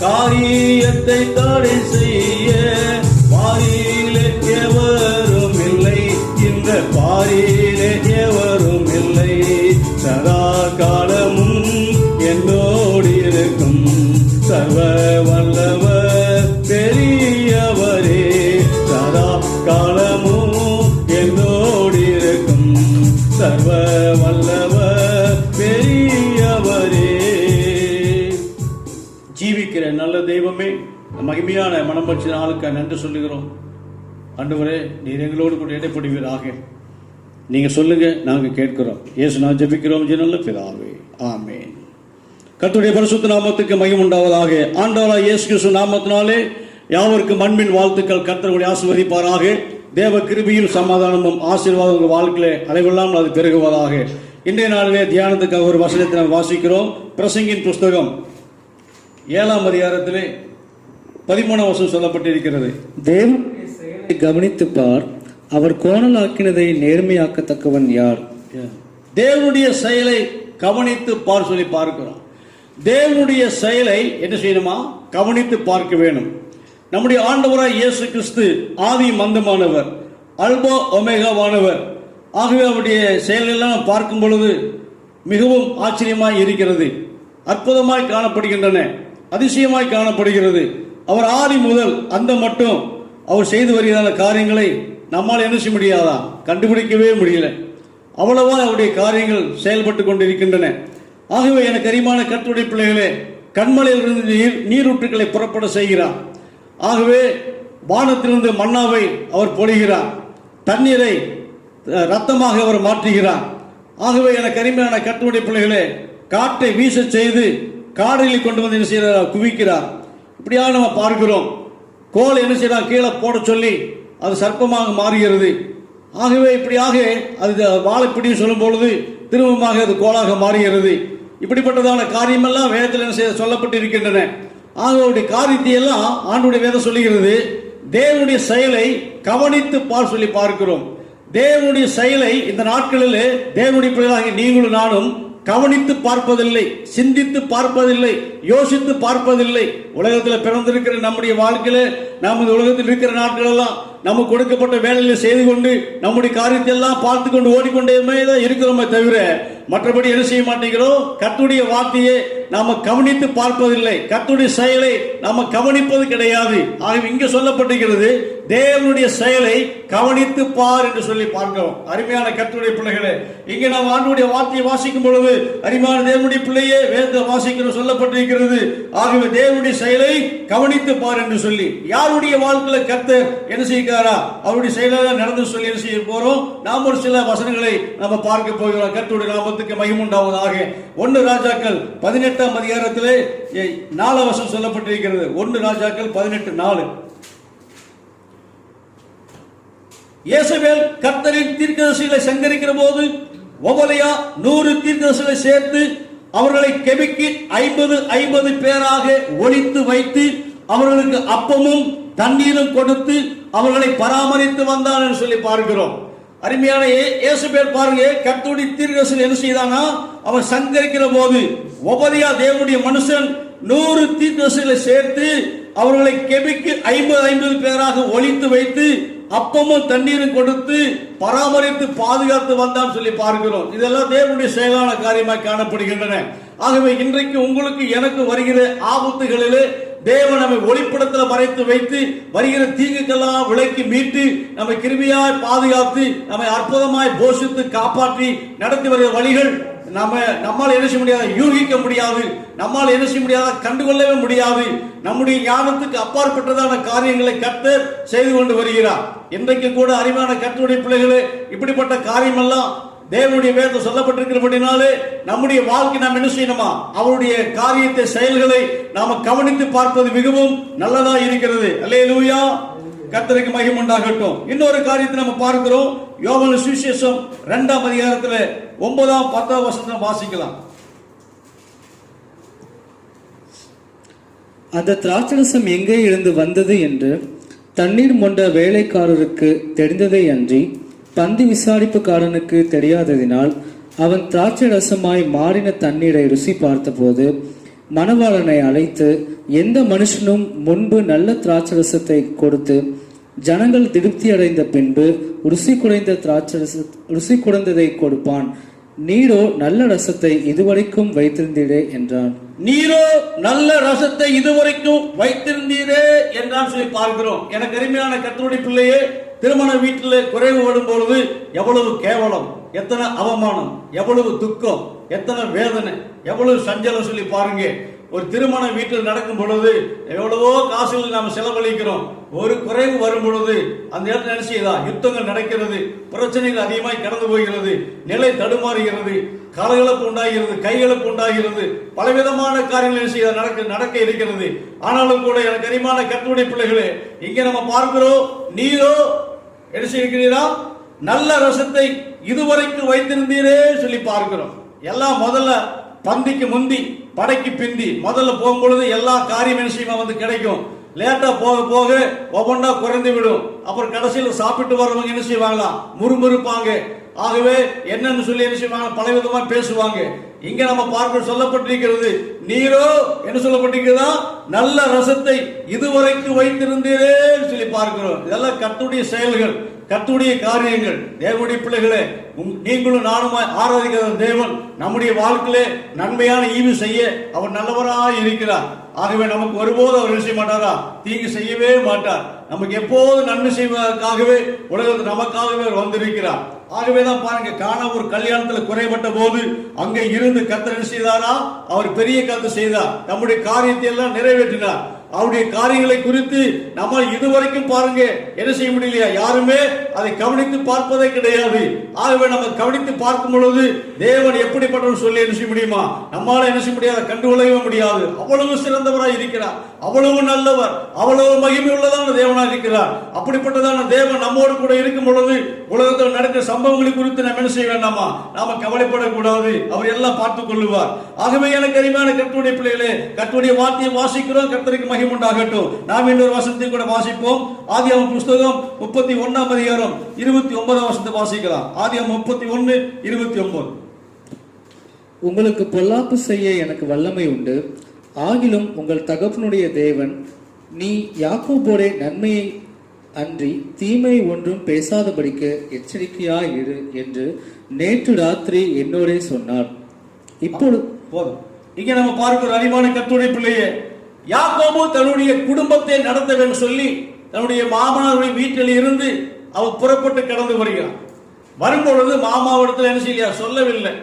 காரியத்தை தடை செய்ய பாரியிலே எவரும் இல்லை, இந்த பாரியிலே எவரும் இல்லை, சதா காலமும் என்னோடு இருக்கும் சர்வ வல்லவர் பெரியவரே, சதா காலமும் என்னோடு இருக்கும் சர்வ வல்லவர் பெரியவரே. ஜீவிக்கிற நல்ல தெய்வமே, மகிமையான மனமற்ற நாளுக்கு நன்றி சொல்லுகிறோம். ஆண்டவரே, நீர் எங்களோடு கூட இடைப்படுவீராக. நீங்க சொல்லுங்க, நாங்க கேட்கிறோம். இயேசு நான் ஜெபிக்கிறோம் நல்ல பிதாவே, ஆமென். கர்த்தருடைய பரிசுத்த நாமத்துக்கு மகிமை உண்டாவதாக. ஆண்டவராகிய இயேசு கிறிஸ்து நாமத்தினாலே யாவருக்கும் அன்பின் வாழ்த்துக்கள். கர்த்தருடைய ஆசீர்வதிப்பாராக. தேவ கிருபையும் சமாதானமும் ஆசீர்வாதம் உங்கள் வாழ்க்கையிலே அளவில்லாமல் அது பெருகுவதாக. இன்றைய நாளிலே தியானத்துக்காக ஒரு வசனத்தை நாம் வாசிக்கிறோம். பிரசங்கின் புஸ்தகம் 7ஆம் அதிகாரத்திலே 13ஆம் வசனம் சொல்லப்பட்டிருக்கிறது. தேவனுடைய செயலை கவனித்து பார், அவர் கோணலாக்கினதை நேர்மையாக்கத்தக்கவன் யார்? தேவனுடைய செயலை கவனித்து பார் சொல்லி பார்க்கிறோம். தேவனுடைய செயலை என்ன செய்யணுமா? கவனித்து பார்க்க வேணும். நம்முடைய ஆண்டவராய் இயேசு கிறிஸ்து ஆதி மந்தமானவர், அல்பா ஒமேகாவானவர். ஆகவே அவருடைய செயலெல்லாம் பார்க்கும் பொழுது மிகவும் ஆச்சரியமாய் இருக்கிறது. அற்புதமாய் காணப்படுகின்றன, அதிசயமாய் காணப்படுகிறது. அவர் ஆதி முதல் அந்த மட்டும் அவர் செய்து வருகிற காரியங்களை நம்மால் என்ன செய்ய முடியாதா? கண்டுபிடிக்கவே முடியல. அவ்வளவா அவருடைய காரியங்கள் செயல்பட்டு கொண்டிருக்கின்றன. ஆகவே எனக்கு அருமையான கர்த்தருடைய பிள்ளைகளே, கண்மலையிலிருந்து நீரூற்றுக்களை புறப்பட செய்கிறார். ஆகவே வானத்திலிருந்து மன்னாவை அவர் பொழிகிறார், தண்ணீரை ரத்தமாக அவர் மாற்றுகிறார். ஆகவே எனக்கு அருமையான கர்த்தருடைய பிள்ளைகளே, காற்றை வீச செய்து காடலில் கொண்டு வந்து என்ன செய்கிறார்? குவிக்கிறார். இப்படியாக நம்ம பார்க்கிறோம். கோல் என்ன செய்யறார்? கீழே போட சொல்லி அது சர்ப்பமாக மாறுகிறது. ஆகவே இப்படியாக அது வாழைப்பிடி சொல்லும் பொழுது திரும்பமாக அது கோலாக மாறுகிறது. இப்படிப்பட்டதான காரியமெல்லாம் வேதத்தில் என்ன செய்ய சொல்லப்பட்டு இருக்கின்றன. ஆகவே காரியத்தை எல்லாம் ஆண்டுடைய வேதம் சொல்லுகிறது. தேவனுடைய செயலை கவனித்து சொல்லி பார்க்கிறோம். தேவனுடைய செயலை இந்த நாட்களில் தேவனுடைய பிள்ளைகளாகிய நீங்களும் நானும் கவனித்து பார்ப்பதில்லை, சிந்தித்து பார்ப்பதில்லை, யோசித்து பார்ப்பதில்லை. உலகத்தில் பிறந்திருக்கிற நம்முடைய வாழ்க்கையில நாம் இந்த உலகத்தில் இருக்கிற நாட்கள் எல்லாம் நமக்கு கொடுக்கப்பட்ட வேலையில செய்து கொண்டு நம்முடைய காரியத்தை எல்லாம் பார்த்து கொண்டு ஓடிக்கொண்டே தான் இருக்கிறோமே தவிர மற்றபடி என்ன செய்ய மாட்டேங்கிறோம்? கர்த்தருடைய வார்த்தையை நாம கவனித்து பார்ப்பதில்லை, கர்த்தருடைய செயலை நாம கவனிப்பது கிடையாது. ஆகவே இங்க சொல்லப்பட்டிருக்கிறது, தேவனுடைய செயலை கவனித்து பார் என்று சொல்லி பார்க்கிறோம். அருமையான கர்த்தருடைய பிள்ளைகளே, இங்க நாம் ஆண்டவருடைய வார்த்தையை வாசிக்கும் பொழுது அருமையான தேவனுடைய பிள்ளையே வேதத்தை வாசிக்கணும் சொல்லப்பட்டிருக்கிறது. ஆகவே தேவனுடைய செயலை கவனித்து பார் என்று சொல்லி யாருடைய வாழ்க்கையில கர்த்தர் என்ன செய்கிறாரா அவருடைய செயலாக நடந்து சொல்லி என்ன செய்ய போறோம்? நாம் ஒரு சில வசனங்களை நம்ம பார்க்க போகிறோம். கர்த்தருடைய நாமத்துக்கு மகிமை உண்டாவதாக. 1 ராஜாக்கள் 18ஆம் அதிகாரத்திலே 4 வசனம் சொல்லப்பட்டிருக்கிறது. 1 ராஜாக்கள் 18:4. யேசபேல் கர்த்தரின் தீர்க்கதரிசிகளை சங்கரிக்கிற போது ஒபலியா 100 தீர்க்கதரிசிகளை சேர்த்து அவர்களை கெபிக்கு 50 பேராக ஒளித்து வைத்து அவர்களுக்கு அப்பமும் தண்ணீரும் கொடுத்து அவர்களை பராமரித்து வந்தான் என்று சொல்லி பார்க்கிறோம். அருமையான யேசபேல் பாருங்க, கர்த்தருடைய தீர்க்கதரிசிகள் என்ன செய்தானா? அவன் சங்கரிக்கிற போது ஒபதியா தேவனுடைய மனுஷன் 100 தீர்க்கதரிசிகளை சேர்த்து அவர்களை கெபிக்கு 50 பேராக ஒளித்து வைத்து அப்பமும் தண்ணீரும் கொடுத்து பராமரித்து பாதுகாத்து வந்தான் சொல்லி பார்க்கிறோம். இதெல்லாம் தேவனுடைய செயலான காரியமாக காணப்படுகின்றன. ஆகவே இன்றைக்கு உங்களுக்கு எனக்கு வருகிற ஆபத்துகளிலே தேவன் நம்மை ஒளிப்படத்தில் மறைத்து வைத்து வருகிற தீங்குக்கெல்லாம் விலக்கி மீட்டு நம்மை கிருபையாய் பாதுகாத்து நம்மை அற்புதமாய் போஷித்து காப்பாற்றி நடத்தி வருகிற வழிகள் நம்மால் என்ன செய்ய முடியாது? யூகிக்க முடியாது. நம்மால் என்ன செய்ய முடியாது? கண்டுகொள்ளவே முடியாது. நம்முடைய ஞானத்துக்கு அப்பாற்பட்டதான காரியங்களை கர்த்தர் செய்து கொண்டு வருகிறார். இன்றைக்கு கூட அறிவான கர்த்தருடைய பிள்ளைகளே, இப்படிப்பட்ட காரியம் எல்லாம் தேவனுடைய வேதம் சொல்லப்பட்டிருக்கிறபடினாலே நம்முடைய வாழ்க்கை நாம் என்ன செய்யணுமா? அவருடைய காரியத்தை செயல்களை நாம கவனித்து பார்ப்பது மிகவும் நல்லதா இருக்கிறது. அல்லேலூயா, கர்த்தருக்கு மகிமை உண்டாகட்டும். இன்னொரு காரியத்தை நம்ம பார்க்கிறோம். யோவான் சுவிசேஷம் 2ஆம் அதிகாரத்தில் 9ஆம் 10ஆம் வசனத்தை வாசிக்கலாம். அந்த திராட்சரசம் எங்கே இருந்து வந்தது என்று தண்ணீர் மொண்ட வேலைக்காரருக்கு தெரிந்ததை அன்றி பந்தி விசாரிப்புக்காரனுக்கு தெரியாததினால் அவன் திராட்சை ரசமாய் மாறின தண்ணீரை ருசி பார்த்தபோது மணவாளனை அழைத்து, எந்த மனுஷனும் முன்பு நல்ல திராட்சை ரசத்தை கொடுத்து ஜனங்கள் திருப்தி அடைந்த பின்பு ருசி குறைந்ததை கொடுப்பான். நீரோ நல்ல ரசத்தை இதுவரைக்கும் வைத்திருந்தீரே என்றான். நீரோ நல்ல ரசத்தை இதுவரைக்கும் வைத்திருந்தீரே என்றான் சொல்லி பார்க்கிறோம். எனக்கு அருமையான கர்த்தருடைய பிள்ளையே, திருமண வீட்டில் குறைவு வரும் பொழுது எவ்வளவு கேவலம், எத்தனை அவமானம், எவ்வளவு துக்கம், எத்தனை வேதனை, எவ்வளவு சஞ்சலம் சொல்லி பாருங்க. ஒரு திருமண வீட்டில் நடக்கும் பொழுது எவ்வளவோ காசுகள் நாம் செலவழிக்கிறோம். ஒரு குறைவு வரும் பொழுது அந்த இடத்துல என்ன செய்யுதா? யுத்தங்கள் நடக்கிறது, பிரச்சனைகள் அதிகமாய் கடந்து போகிறது, நிலை தடுமாறுகிறது, கலகலப்பு உண்டாகிறது, கைகலப்பு உண்டாகிறது, பலவிதமான காரியங்கள் என்ன செய்ய நடக்க இருக்கிறது. ஆனாலும் கூட எனக்கு அருமையான கர்த்தருடைய பிள்ளைகளே, இங்கே நம்ம பார்க்கிறோம், நீரோ என்ன செய்கிறீரா? நல்ல ரசத்தை இதுவரைக்கும் வைத்திருந்தீரே சொல்லி பார்க்கிறோம். எல்லாம் முதல்ல பந்திக்கு முந்தி படைக்கு பிந்தி முதல்ல போகும்பொழுது எல்லா காரியம் என்ன செய்யுமா வந்து கிடைக்கும். லேட்டா போக போக ஒவ்வொன்றா குறைந்து விடும். அப்புறம் கடைசியில் சாப்பிட்டு வர்றவங்க என்ன செய்வாங்களா? முறுமுறுப்பாங்க. ஆகவே என்னன்னு சொல்லி என்ன செய்வாங்க? பல விதமா பேசுவாங்க. இங்க நம்ம பார்க்க சொல்லப்பட்டிருக்கிறது, நீரோ என்ன சொல்லப்பட்டிருக்கிறதா? நல்ல ரசத்தை இதுவரைக்கும் வைத்திருந்தீரே சொல்லி பார்க்கிறோம். இதெல்லாம் கர்த்தருடைய செயல்கள், கர்த்தருடைய காரியங்கள். தேவனுடைய பிள்ளைகளே, நீங்களும் நானுமாய் ஆராதிக்கிற தேவன் நம்முடைய வாழ்க்கையிலே நன்மையான ஈவு செய்ய அவர் நல்லவராய் இருக்கிறார். ஆகவே நமக்கு ஒருபோது அவர் என்ன செய்ய மாட்டாரா? தீங்கு செய்யவே மாட்டார். நமக்கு எப்போது நன்மை செய்வதற்காகவே உலகத்தில் நமக்காகவே அவர் வந்திருக்கிறார். ஆகவேதான் பாருங்க, காண ஒரு கல்யாணத்துல குறைபட்ட போது அங்கே இருந்து கர்த்தர் என்ன செய்தாரா? அவர் பெரிய காரியத்தை செய்தார். நம்முடைய காரியத்தை எல்லாம் நிறைவேற்றினார். அவருடைய காரியங்களை குறித்து நம்ம இதுவரைக்கும் பாருங்க என்ன செய்ய முடியலையா? யாருமே அதை கவனித்து பார்ப்பதே கிடையாது. ஆகவே நம்ம கவனித்து பார்க்கும் பொழுது தேவன் எப்படிப்பட்டவர் சொல்லி என்ன செய்ய முடியுமா? நம்மளால என்ன செய்ய முடியாது, கண்டுகொள்ளவே முடியாது. அவ்வளவு சிறந்தவராய் இருக்கிறார், அவ்வளவு நல்லவர், அவ்வளவு மகிமை உள்ளதான தேவனாக இருக்கிறார். அப்படிப்பட்டதான தேவன் நம்மோடு கூட இருக்கும் பொழுது உலகத்தில் நடக்கிற சம்பவங்களை குறித்து நம்ம என்ன செய்ய வேண்டாமா? நாம கவலைப்படக்கூடாது. அவர் எல்லாம் பார்த்துக் கொள்ளுவார். ஆகவே எனக்கு அருமையான கர்த்தருடைய பிள்ளைகளே, கர்த்தருடைய வார்த்தையை வாசிக்கிறோம். கர்த்தருக்கு உண்டாகட்டும். நாம் இன்னொரு வசனத்தை கூட வாசிப்போம். ஆதியாகமம் புஸ்தகம் 31ஆம் அதிகாரம் 29ஆம் வசனத்தை வாசிக்கலாம். ஆதியாகமம் 31:29. உங்களுக்கு பொல்லாப்பு செய்ய எனக்கு வல்லமை உண்டு, ஆகிலும் உங்கள் தகப்பனுடைய தேவன் நீ யாக்கோபோடே நன்மையை அன்றி தீமை ஒன்றும் பேசாதபடிக்கு எச்சரிக்கையாய் இரு என்று நேற்று ராத்திரி என்னோடே சொன்னார். இப்பொழுது போதும். இங்க நம்ம பார்க்கிற அறிவான கர்த்தருடைய பிள்ளையே, யாக்கோபு தன்னுடைய குடும்பத்தை நடத்த வேண்டும் சொல்லி தன்னுடைய மாமனாருடைய வீட்டில் இருந்து அவர் புறப்பட்டு கடந்து வருகிறார். வரும்பொழுது மாமாவிடத்தில் என்ன செய்ய சொல்லவில்லை.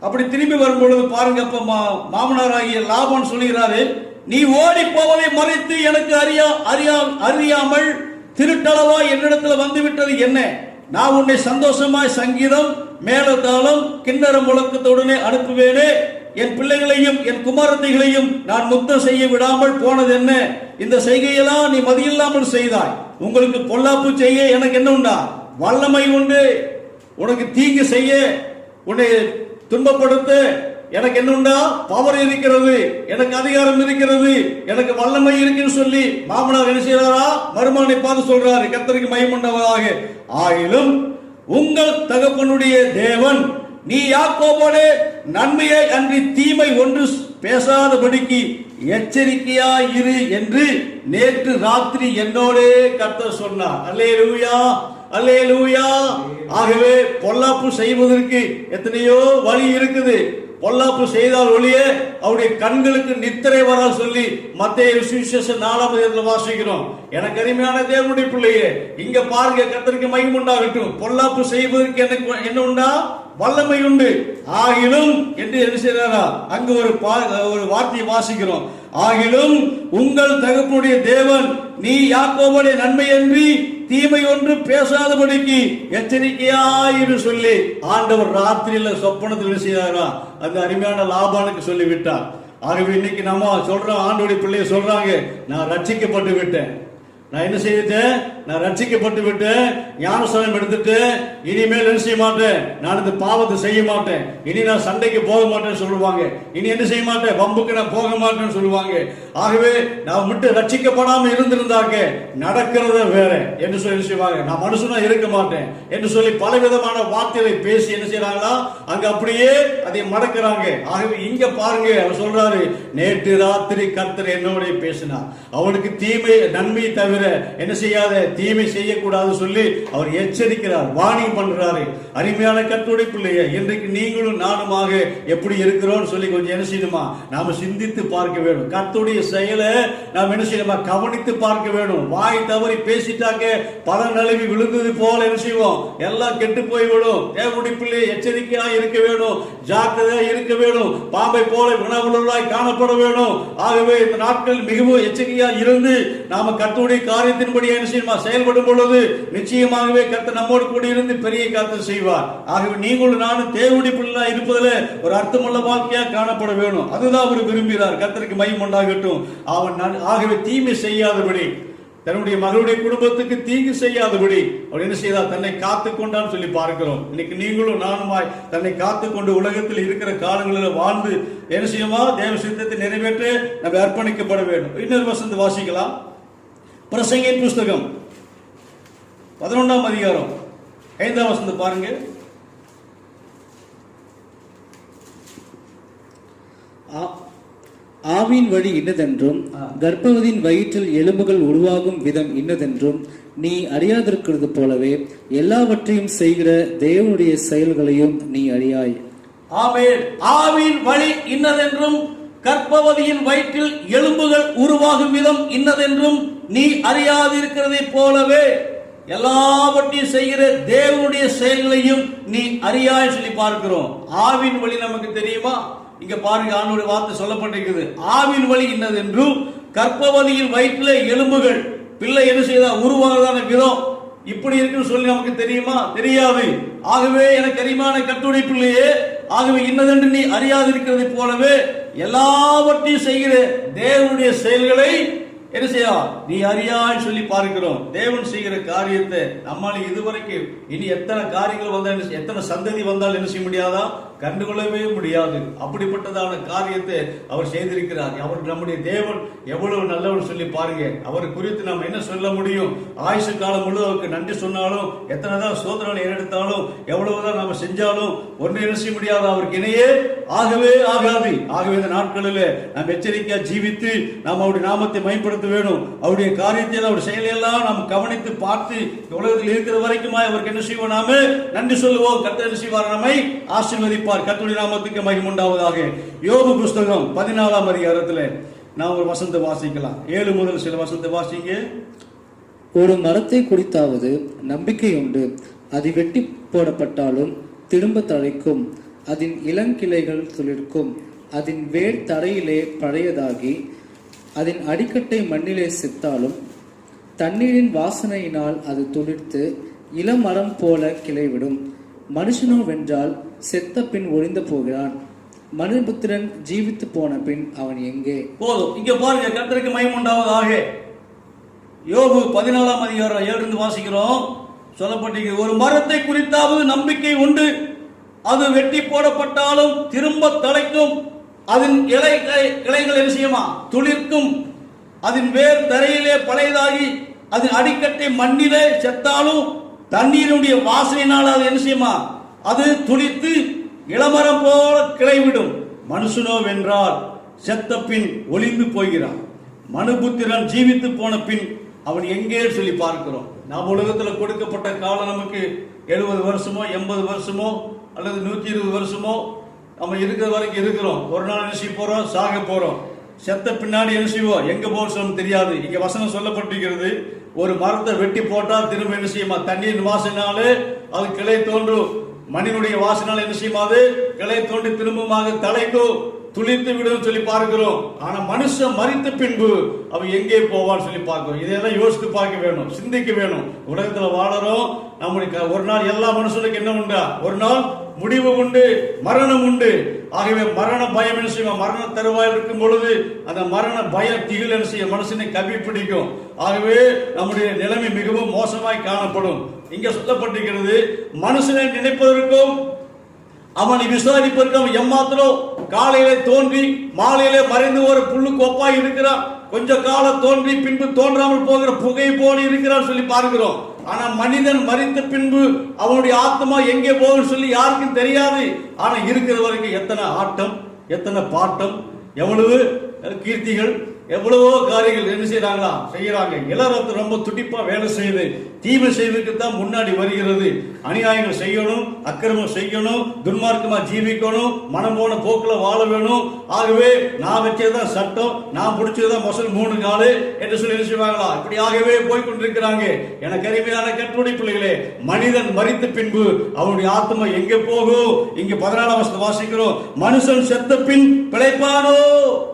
அப்படி திரும்பி வரும்பொழுது பாருங்க, அப்ப மாமனாராகிய லாபான் சொல்கிறாரு, நீ ஓடி போவதை மறைத்து எனக்கு அறியாமல் திருட்டளவா என்னிடத்துல வந்துவிட்டது என்ன? நான் உன்னை சந்தோஷமாய் சங்கீதம் மேலதாளம் கிண்ணற முழக்கத்துடனே அனுப்புவேனே. என் பிள்ளைகளையும் என் குமாரத்தைகளையும் நான் முத்தம் செய்ய விடாமல் போனது என்ன? இந்த செய்கையெல்லாம் நீ மதியில்லாமல் செய்தாய். உங்களுக்கு பொல்லாப்பு செய்ய எனக்கு என்ன உண்டா? வல்லமை உண்டு. உனக்கு தீங்கு செய்ய, உன்னை துன்பப்படுத்த எனக்கு என்ன உண்டா? பவர் இருக்கிறது, எனக்கு அதிகாரம் இருக்கிறது, எனக்கு வல்லமை இருக்குன்னு சொல்லி மாமனார் என்ன செய்யறாரா? மருமகனை பார்த்து சொல்றாரு, கர்த்தருக்கு மகிமை உண்டாவதாக. ஆயிலும் உங்கள் தகப்பனுடைய தேவன் நீ யாக்கோபோடே நன்மையை அன்றி தீமை ஒன்று பேசாதபடிக்கு எச்சரிக்கையாய் இரு என்று நேற்று ராத்திரி என்னோடே கர்த்தர் சொன்னார். அல்லேலூயா, அல்லேலூயா. ஆகவே பொல்லாப்பு செய்வதற்கு எத்தனையோ வழி இருக்குது. பொல்லாப்பு செய்தால் ஒழிய அவருடைய கண்களுக்கு நித்திரை வரா சொல்லி மத்தேயு சுவிசேஷம் 4ஆம் அதிகாரத்தில் வாசிக்கிறோம். எனக்கு அருமையான தேவனுடைய பிள்ளையே, இங்க பாருங்க, கர்த்தருக்கு மகிமை உண்டாகட்டும். பொல்லாப்பு செய்வதற்கு எனக்கு என்ன உண்டா? வல்லமை உண்டு. ஆகிலும் என்று என்ன செய்யறாரா? அங்கு ஒரு வார்த்தையை வாசிக்கிறோம். ஆகிலும் உங்கள் தகப்பனுடைய தேவன் நீ யாக்கோபுடைய நன்மையன்றி தீமை ஒன்று பேசாதபடிக்கு எச்சரிக்கையாயிரு சொல்லி ஆண்டவர் ராத்திரியில சொப்பனத்தில் செய்தாரா? அந்த அருமையான லாபானுக்கு சொல்லிவிட்டார். ஆகவே இன்னைக்கு நம்ம சொல்றோம், ஆண்டோடைய பிள்ளைய சொல்றாங்க, நான் ரட்சிக்கப்பட்டு விட்டேன். நான் என்ன செய்துட்டேன்? நான் ரட்சிக்கப்பட்டு விட்டேன், ஞானஸ்நானம் எடுத்துட்டு இனிமேல் என்ன செய்ய மாட்டேன், நான் இந்த பாவத்தை செய்ய மாட்டேன், இனி நான் சண்டைக்கு போக மாட்டேன்னு சொல்லுவாங்க, இனி என்ன செய்ய மாட்டேன், வம்புக்கு நான் போக மாட்டேன்னு சொல்லுவாங்க. ஆகவே நான் மட்டும் ரட்சிக்கப்படாம இருந்திருந்தாக்க நடக்கிறத வேற என்று சொல்லி செய்வாங்க, நான் மனுஷனா இருக்க மாட்டேன் என்று சொல்லி பலவிதமான வார்த்தைகளை பேசி என்ன செய்யறாங்களா? அங்க அப்படியே அதை மடக்கிறாங்க. ஆகவே இங்க பாருங்க, அவர் சொல்றாரு, நேற்று ராத்திரி கர்த்தர் என்னோட பேசினார், அவனுக்கு தீமை நன்மை தவிர என்ன செய்யாத, தீமை செய்யக்கூடாது சொல்லி அவர் எச்சரிக்கிறார், வார்னிங் பண்றாரு. அருமையான கர்த்தருடைய பிள்ளையே, இன்றைக்கு நீங்களும் நானுமாக எப்படி இருக்கிறோம் சொல்லி கொஞ்சம் என்ன செய்யணுமா? நாம சிந்தித்து பார்க்க வேண்டும். கர்த்தருடைய செயலை நாம் என்ன செய்யணுமா? கவனித்து பார்க்க வேண்டும். வாய் தவறி பேசிட்டாக்க பல நழுவி விழுந்தது போல என்ன செய்வோம்? எல்லாம் கெட்டு போய்விடும். தேவனுடைய பிள்ளை எச்சரிக்கையா இருக்க வேண்டும், ஜாக்கிரதையா இருக்க வேண்டும், பாம்பை போல உணவுள்ளவர்களாய் காணப்பட வேண்டும். ஆகவே இந்த நாட்கள் மிகவும் எச்சரிக்கையா இருந்து நாம கர்த்தருடைய காரியத்தின்படி என்ன செய்யணுமா? செயல்படும் பொழுது நிச்சயமாகவே கர்த்தர் நம்மோடு கூட இருந்து பெரிய காரியத்தை செய்வார். ஆகவே நீங்களும் நானும் தேவனுடைய பிள்ளை இருப்பதில் ஒரு அர்த்தமுள்ள வாழ்க்கையா காணப்பட வேணும். அதுதான் அவர் விரும்புகிறார். கர்த்தருக்கு மகிமை உண்டாகட்டும். அவன் ஆகவே தீமை செய்யாதபடி, தன்னுடைய மகளுடைய குடும்பத்துக்கு தீங்கு செய்யாதபடி அவர் என்ன செய்தார்? தன்னை காத்துக் கொண்டான்னு சொல்லி பார்க்கிறோம். இன்னைக்கு நீங்களும் நானுமாய் தன்னை காத்துக்கொண்டு உலகத்தில் இருக்கிற காலங்களில் வாழ்ந்து என்ன செய்யுமா? தேவ சித்தத்தை நிறைவேற்ற நம்ம அர்ப்பணிக்கப்பட வேண்டும். இன்னொரு வசனத்தை வாசிக்கலாம். பிரசங்கின் புஸ்தகம் 11ஆம் அதிகாரம் 5ஆம் வசனத்தை பாருங்க. ஆவியின் வழி இன்னதென்றும் கர்ப்பவதியின் வயிற்றில் எலும்புகள் உருவாகும் விதம் இன்னதென்றும் நீ அறியாதிருக்கிறது போலவே எல்லாவற்றையும் செய்கிற தேவனுடைய செயல்களையும் நீ அறியாய். ஆமென். ஆவியின் வழி இன்னதென்றும் கர்ப்பவதியின் வயிற்றில் எலும்புகள் உருவாகும் விதம் இன்னதென்றும் நீ அறியாதிருக்கிறதை போலவே எல்லாவற்றையும் செய்கிற தேவனுடைய செயல்களையும் நீ அறியாய் சொல்லி பார்க்கிறோம். ஆவின் வழி நமக்கு தெரியுமா? இங்க பாருங்க, ஆண்டவருடைய வார்த்தை சொல்லப்பட்டிருக்கிறது. ஆவின் வழி இன்னதென்றும் கர்ப்பவதியின் வயிற்றிலே எலும்புகள், பிள்ளை என்ன செய்தா உருவாகிறதான விதம் இப்படி இருக்குன்னு சொல்லி நமக்கு தெரியுமா? தெரியாது. ஆகவே எனக்கு அறிமான கர்த்தருடைய பிள்ளையே, ஆகவே இன்னதென்று நீ அறியாதிருக்கிறதை போலவே எல்லாவற்றையும் செய்கிற தேவனுடைய செயல்களை என்ன செய்யா நீ அறியாய் சொல்லி பார்க்கிறோம். தேவன் செய்கிற காரியத்தை நம்மால இதுவரைக்கும் இனி எத்தனை காரியங்கள் வந்தால், எத்தனை சந்ததி வந்தால் என்ன செய்ய முடியாதா? கண்டுகொள்ளவே முடியாது. அப்படிப்பட்டதான காரியத்தை அவர் செய்திருக்கிறார். அவர் நம்முடைய தேவன் எவ்வளவு நல்லவர் சொல்லி பாருங்க. அவர் குறித்து நாம் என்ன சொல்ல முடியும்? ஆயுசு காலம் முழுவதும் அவருக்கு நன்றி சொன்னாலும், எத்தனை தான் சோதனை ஏறெடுத்தாலும், எவ்வளவுதான் நாம செஞ்சாலும் ஒன்றை என்ன செய்ய முடியாது, அவருக்கு இணையே ஆகவே ஆகாது. ஆகவே இந்த நாட்களில் நாம் எச்சரிக்கையா ஜீவித்து நாம் அவருடைய நாமத்தை மேம்படுத்த வேணும். அவருடைய காரியத்தை, அவருடைய செயலையெல்லாம் நாம் கவனித்து பார்த்து உலகத்தில் இருக்கிற வரைக்கும் அவருக்கு என்ன செய்வோம்? நாம நன்றி சொல்லுவோம். கர்த்தர் என்ன செய்வார்? நம்மை ஆசீர்வதிப்பார். கர்த்தருடைய நாமத்துக்கு மகிமை உண்டாவதாக. யோபு புஸ்தகம் 14ஆம் அதிகாரத்தில் நாம் ஒரு வசனத்தை வாசிக்கலாம். 7 முதல் சில வசனத்தை வாசிங்க. ஒரு மரத்தை குறித்தாவது நம்பிக்கை உண்டு, அது வெட்டி போடப்பட்டாலும் திரும்ப தழைக்கும், அதன் இளங்கிளைகள் துளிர்க்கும், அதன் வேர் தரையிலே பழையதாகி அதன் அடிக்கட்டை மண்ணிலே செத்தாலும் தண்ணீரின் வாசனையினால் அது துளிர்த்து இளமரம் போல கிளைவிடும். மனுஷனோ வென்றால் செத்த பின் ஒழிந்து போகிறான், மனுபுத்திரன் ஜீவித்து போன பின் அவன் எங்கே? போதும். இங்க பாருங்க, கர்த்தருக்கு மகிமை உண்டாவதாக. யோபு 14ஆம் அதிகாரம் 7 வாசிக்கிறோம். சொல்லப்பட்டிருக்கிறது, ஒரு மரத்தை குறித்தாவது நம்பிக்கை உண்டு, அது வெட்டி போடப்பட்டாலும் திரும்ப தழைக்கும், அதன் இலைகள் என்ன செய்யுமா? துளிர்க்கும், அதன் வேர் தரையிலே பழையதாகி அதன் அடிக்கட்டை மண்ணிலே செத்தாலும் தண்ணீருடைய வாசனையினால் அது என்ன செய்யுமா? அது துளித்து இளமரம் போல கிளைவிடும். மனுஷனோ வென்றால் செத்த பின் ஒளிந்து போகிறான், மனுபுத்திரன் ஜீவித்து போன பின் அவன் எங்கே சொல்லி பார்க்கிறோம். நாம் உலகத்தில் கொடுக்கப்பட்ட காலம் நமக்கு 70 வருஷமோ 80 வருஷமோ அல்லது 120 வருஷமோ நம்ம இருக்கிற வரைக்கும் இருக்கிறோம். ஒரு நாள் என்ன செய்ய போறோம்? சாக போறோம். செத்த பின்னாடி என்ன செய்வோம்? எங்க போறோம் தெரியாது. இங்க வசனம் சொல்லப்பட்டிருக்கிறது, ஒரு மரத்தை வெட்டி போட்டா திரும்ப என்ன செய்யுமா? தண்ணீர் வாசனாலே அது கிளை தோன்றும், மண்ணினுடைய வாசனால என்ன செய்யுமாது? கிளை தோன்றி திரும்பமாக தலைக்கும், துளித்து விடும் சொல்லி பார்க்கிறோம். ஆனா மனுஷன் மரித்த பின்பு அவன் எங்கே போவான்னு சொல்லி பார்க்கிறோம். இதையெல்லாம் யோசித்து பார்க்க வேணும், சிந்திக்க வேணும். உலகத்துல வாழறோம், நம்முடைய ஒரு நாள் எல்லா மனுஷனுக்கு என்ன உண்டா? ஒரு நாள் முடிவு உண்டு, மரணம் உண்டு. ஆகவே மரண பயம் என்ன செய்யும்? மரண தருவாயில் இருக்கும் பொழுது அந்த மரண பய திகில் என்ன செய்யும்? மனுஷனை கவி பிடிக்கும். ஆகவே நம்முடைய நிலைமை மிகவும் மோசமாய் காணப்படும். இங்க சொல்லப்பட்டிருக்கிறது, மனுஷனை நினைப்பதற்கும் அவனை விசாரிப்பதற்கு அவன் எம்மாத்திரம் காலையிலே தோன்றி மாலையிலே மறைந்து ஒரு புல்லுக்கு ஒப்பாய் இருக்கிறான், கொஞ்ச காலம் தோன்றி பின்பு தோன்றாமல் போகிற புகை போல இருக்கிறான் சொல்லி பார்க்கிறோம். ஆனா மனிதன் மரித்த பின்பு அவனுடைய ஆத்மா எங்கே போகுன்னு சொல்லி யாருக்கும் தெரியாது. ஆனா இருக்கிற வரைக்கும் எத்தனை ஆட்டம், எத்தனை பாட்டம், எவ்வளவு கீர்த்திகள், எவ்வளவோ காரியங்கள் என்ன செய்யறாங்களா? செய்யறாங்க. எல்லாரும் ரொம்ப துடிப்பா வேலை செய்யுது. தீமை செய்வதற்கு தான் முன்னாடி வருகிறது. அநியாயங்கள் செய்யணும், அக்கிரமம் செய்யணும், துன்மார்க்கமா ஜீவிக்கணும், மனம் போன போக்குல வாழ வேணும். ஆகவே நான் வச்சதுதான் சட்டம், நான் பிடிச்சதுதான் மொசல் 3 காலு என்று சொல்லி என்ன செய்வாங்களா? இப்படியாகவே போய்கொண்டிருக்கிறாங்க. எனக்கு அருமையான கர்த்தருடைய பிள்ளைகளே, மனிதன் மரித்த பின்பு அவனுடைய ஆத்மா எங்கே போகும்? இங்க 14ஆம் வசனத்தை வாசிக்கிறோம், மனுஷன் செத்த பின் பிழைப்பானோ?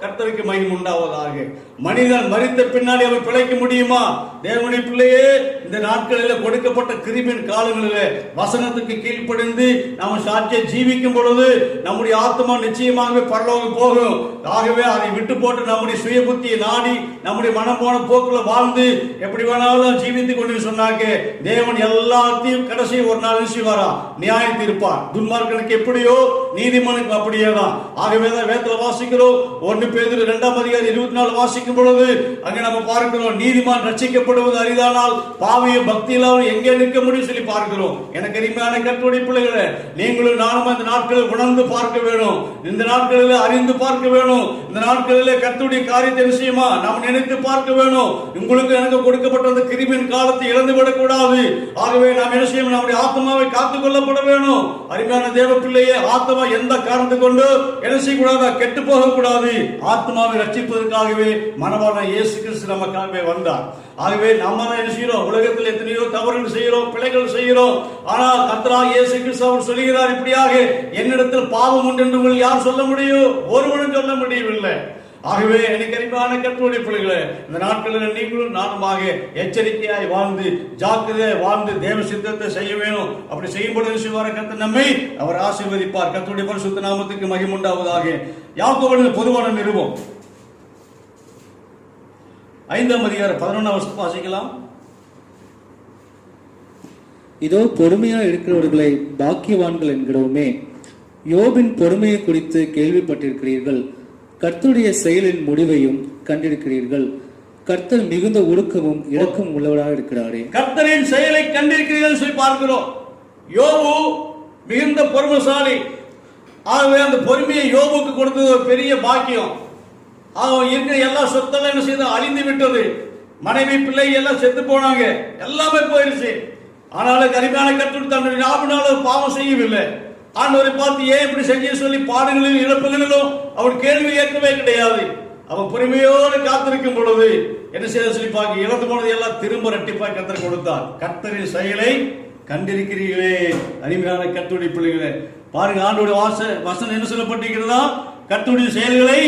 கர்த்தருக்கு மகிமை உண்டாவதாக. மனிதன் மரித்த பின்னாடி அவன் பிழைக்க முடியுமா? தேவனுடைய பிள்ளையே, இந்த நாட்களில் கொடுக்கப்பட்ட கிருபையின் காலங்களில் வசனத்துக்கு கீழ்ப்படிந்து நாம சாட்சியை ஜீவிக்கும் பொழுது நம்முடைய ஆத்மா நிச்சயமாகவே பரலோகம் போகும். ஆகவே அதை விட்டு போட்டு நம்முடைய சுய புத்தியை நாடி நம்முடைய மனம் போன போக்குல வாழ்ந்து எப்படி வேணாலும் ஜீவித்துக் கொண்டு சொன்னாங்க, தேவன் எல்லாத்தையும் கடைசி ஒரு நாள் நிச்சயவாரா நியாயம் தீர்ப்பார். துன்மார்க்கனுக்கு எப்படியோ நீதிமனுக்கு அப்படியே தான். ஆகவே தான் வேதத்தில் வாசிக்கிறோம், 1 பேதுரு 2ஆம் அதிகாரம் 24 அதிகாரங்கள் வாசிக்கும் பொழுது அங்கே நம்ம பார்க்கிறோம், நீதிமான் ரட்சிக்கப்படுவது அரிதானால் பாவிய பக்தியில்லாமல் எங்கே நிற்க முடியும் சொல்லி பார்க்கிறோம். எனக்கு அருமையான கர்த்தருடைய பிள்ளைகளே, நீங்களும் நானும் இந்த நாட்களில் உணர்ந்து பார்க்க வேணும், இந்த நாட்களில் அறிந்து பார்க்க வேணும், இந்த நாட்களிலே கர்த்தருடைய காரியத்தை விஷயமா நாம் நினைத்து பார்க்க வேணும். உங்களுக்கு எனக்கு கொடுக்கப்பட்ட அந்த கிருபையின் காலத்தை இழந்து விடக்கூடாது. ஆகவே நாம் என்ன செய்யணும், நம்முடைய ஆத்மாவை காத்துக் கொள்ளப்பட வேணும். அருமையான தேவ பிள்ளையே, ஆத்மா எந்த காரணத்தை கொண்டு என்ன செய்யக்கூடாது, கெட்டு போக கூடாது. ஆத்மாவை ரட்சிப்பதற்காகவே மனவாளன் இயேசு கிறிஸ்து நமக்காகவே வந்தார். ஆகவே நம்ம என்ன செய்யறோம், உலகத்தில் எத்தனையோ தவறுகள் செய்கிறோம், பிழைகள் செய்கிறோம். ஆனால் கர்த்தராகிய இயேசு கிறிஸ்து அவர் சொல்கிறார், இப்படியாக என்னிடத்தில் பாவம் உண்டு என்று உங்களுக்கு யார் சொல்ல முடியும்? ஒருவனும் சொல்ல முடியவில்லை. ஆகவே எனக்கு அருமையான கர்த்தருடைய பிள்ளைகளே, இந்த நாட்களில் நீங்களும் நானுமாக எச்சரிக்கையாய் வாழ்ந்து ஜாக்கிரதையாய் வாழ்ந்து தேவ சித்தத்தை செய்ய வேணும். அப்படி செய்யும்போது செய்வார கர்த்தர் நம்மை அவர் ஆசீர்வதிப்பார். கர்த்தருடைய பரிசுத்த நாமத்துக்கு மகிமை உண்டாவதாக. யாக்கோபின் பொதுவான நிருபம் 5ஆம் அதிகாரம் 11ஆம் வசனம் வாசிக்கலாம். இதோ பொறுமையா இருக்கிறவர்களை பாக்கியவான்கள் என்கிறோமே, யோபின் பொறுமையை குறித்து கேள்விப்பட்டிருக்கிறீர்கள், கர்த்தருடைய செயலின் முடிவையும் கண்டிருக்கிறீர்கள். கர்த்தர் மிகுந்த ஒடுக்கமும் இரக்கம் உள்ளவராக இருக்கிறாரே. கர்த்தரின் செயலை கண்டிருக்கிறீர்கள் சொல்லி பார்க்கிறோம். யோபு மிகுந்த பொறுமைசாலி. ஆகவே அந்த பொறுமையை யோபுக்கு கொடுத்தது ஒரு பெரிய பாக்கியம். அவன் இருக்கிற எல்லா சொத்தெல்லாம் என்ன செய்த, அழிந்து விட்டது. மனைவி பிள்ளை எல்லாம் செத்து போனாங்க, எல்லாமே போயிருச்சு. ஆனாலும் அருமையான கர்த்தர் தன்னுடைய நாவினாலும் பாவம் செய்யவில்லை. ஆண்டவரை பார்த்து ஏன் இப்படி செஞ்சு சொல்லி பாடுகளிலும் இழப்புகளிலும் அவர் கேள்வி கேட்கவே கிடையாது. அவன் பொறுமையோடு காத்திருக்கும் பொழுது என்ன செய்த சொல்லி பார்க்க, இழந்து போனது எல்லாம் திரும்ப ரெட்டிப்பாய் கர்த்தர் கொடுத்தார். கர்த்தரின் செயலை கண்டிருக்கிறீர்களே. அருமையான கர்த்தருடைய பிள்ளைகளே, பாருங்க, ஆண்டோட வசனம் என்ன சொல்லப்பட்டிருக்கிறதா, கர்த்தருடைய செயல்களை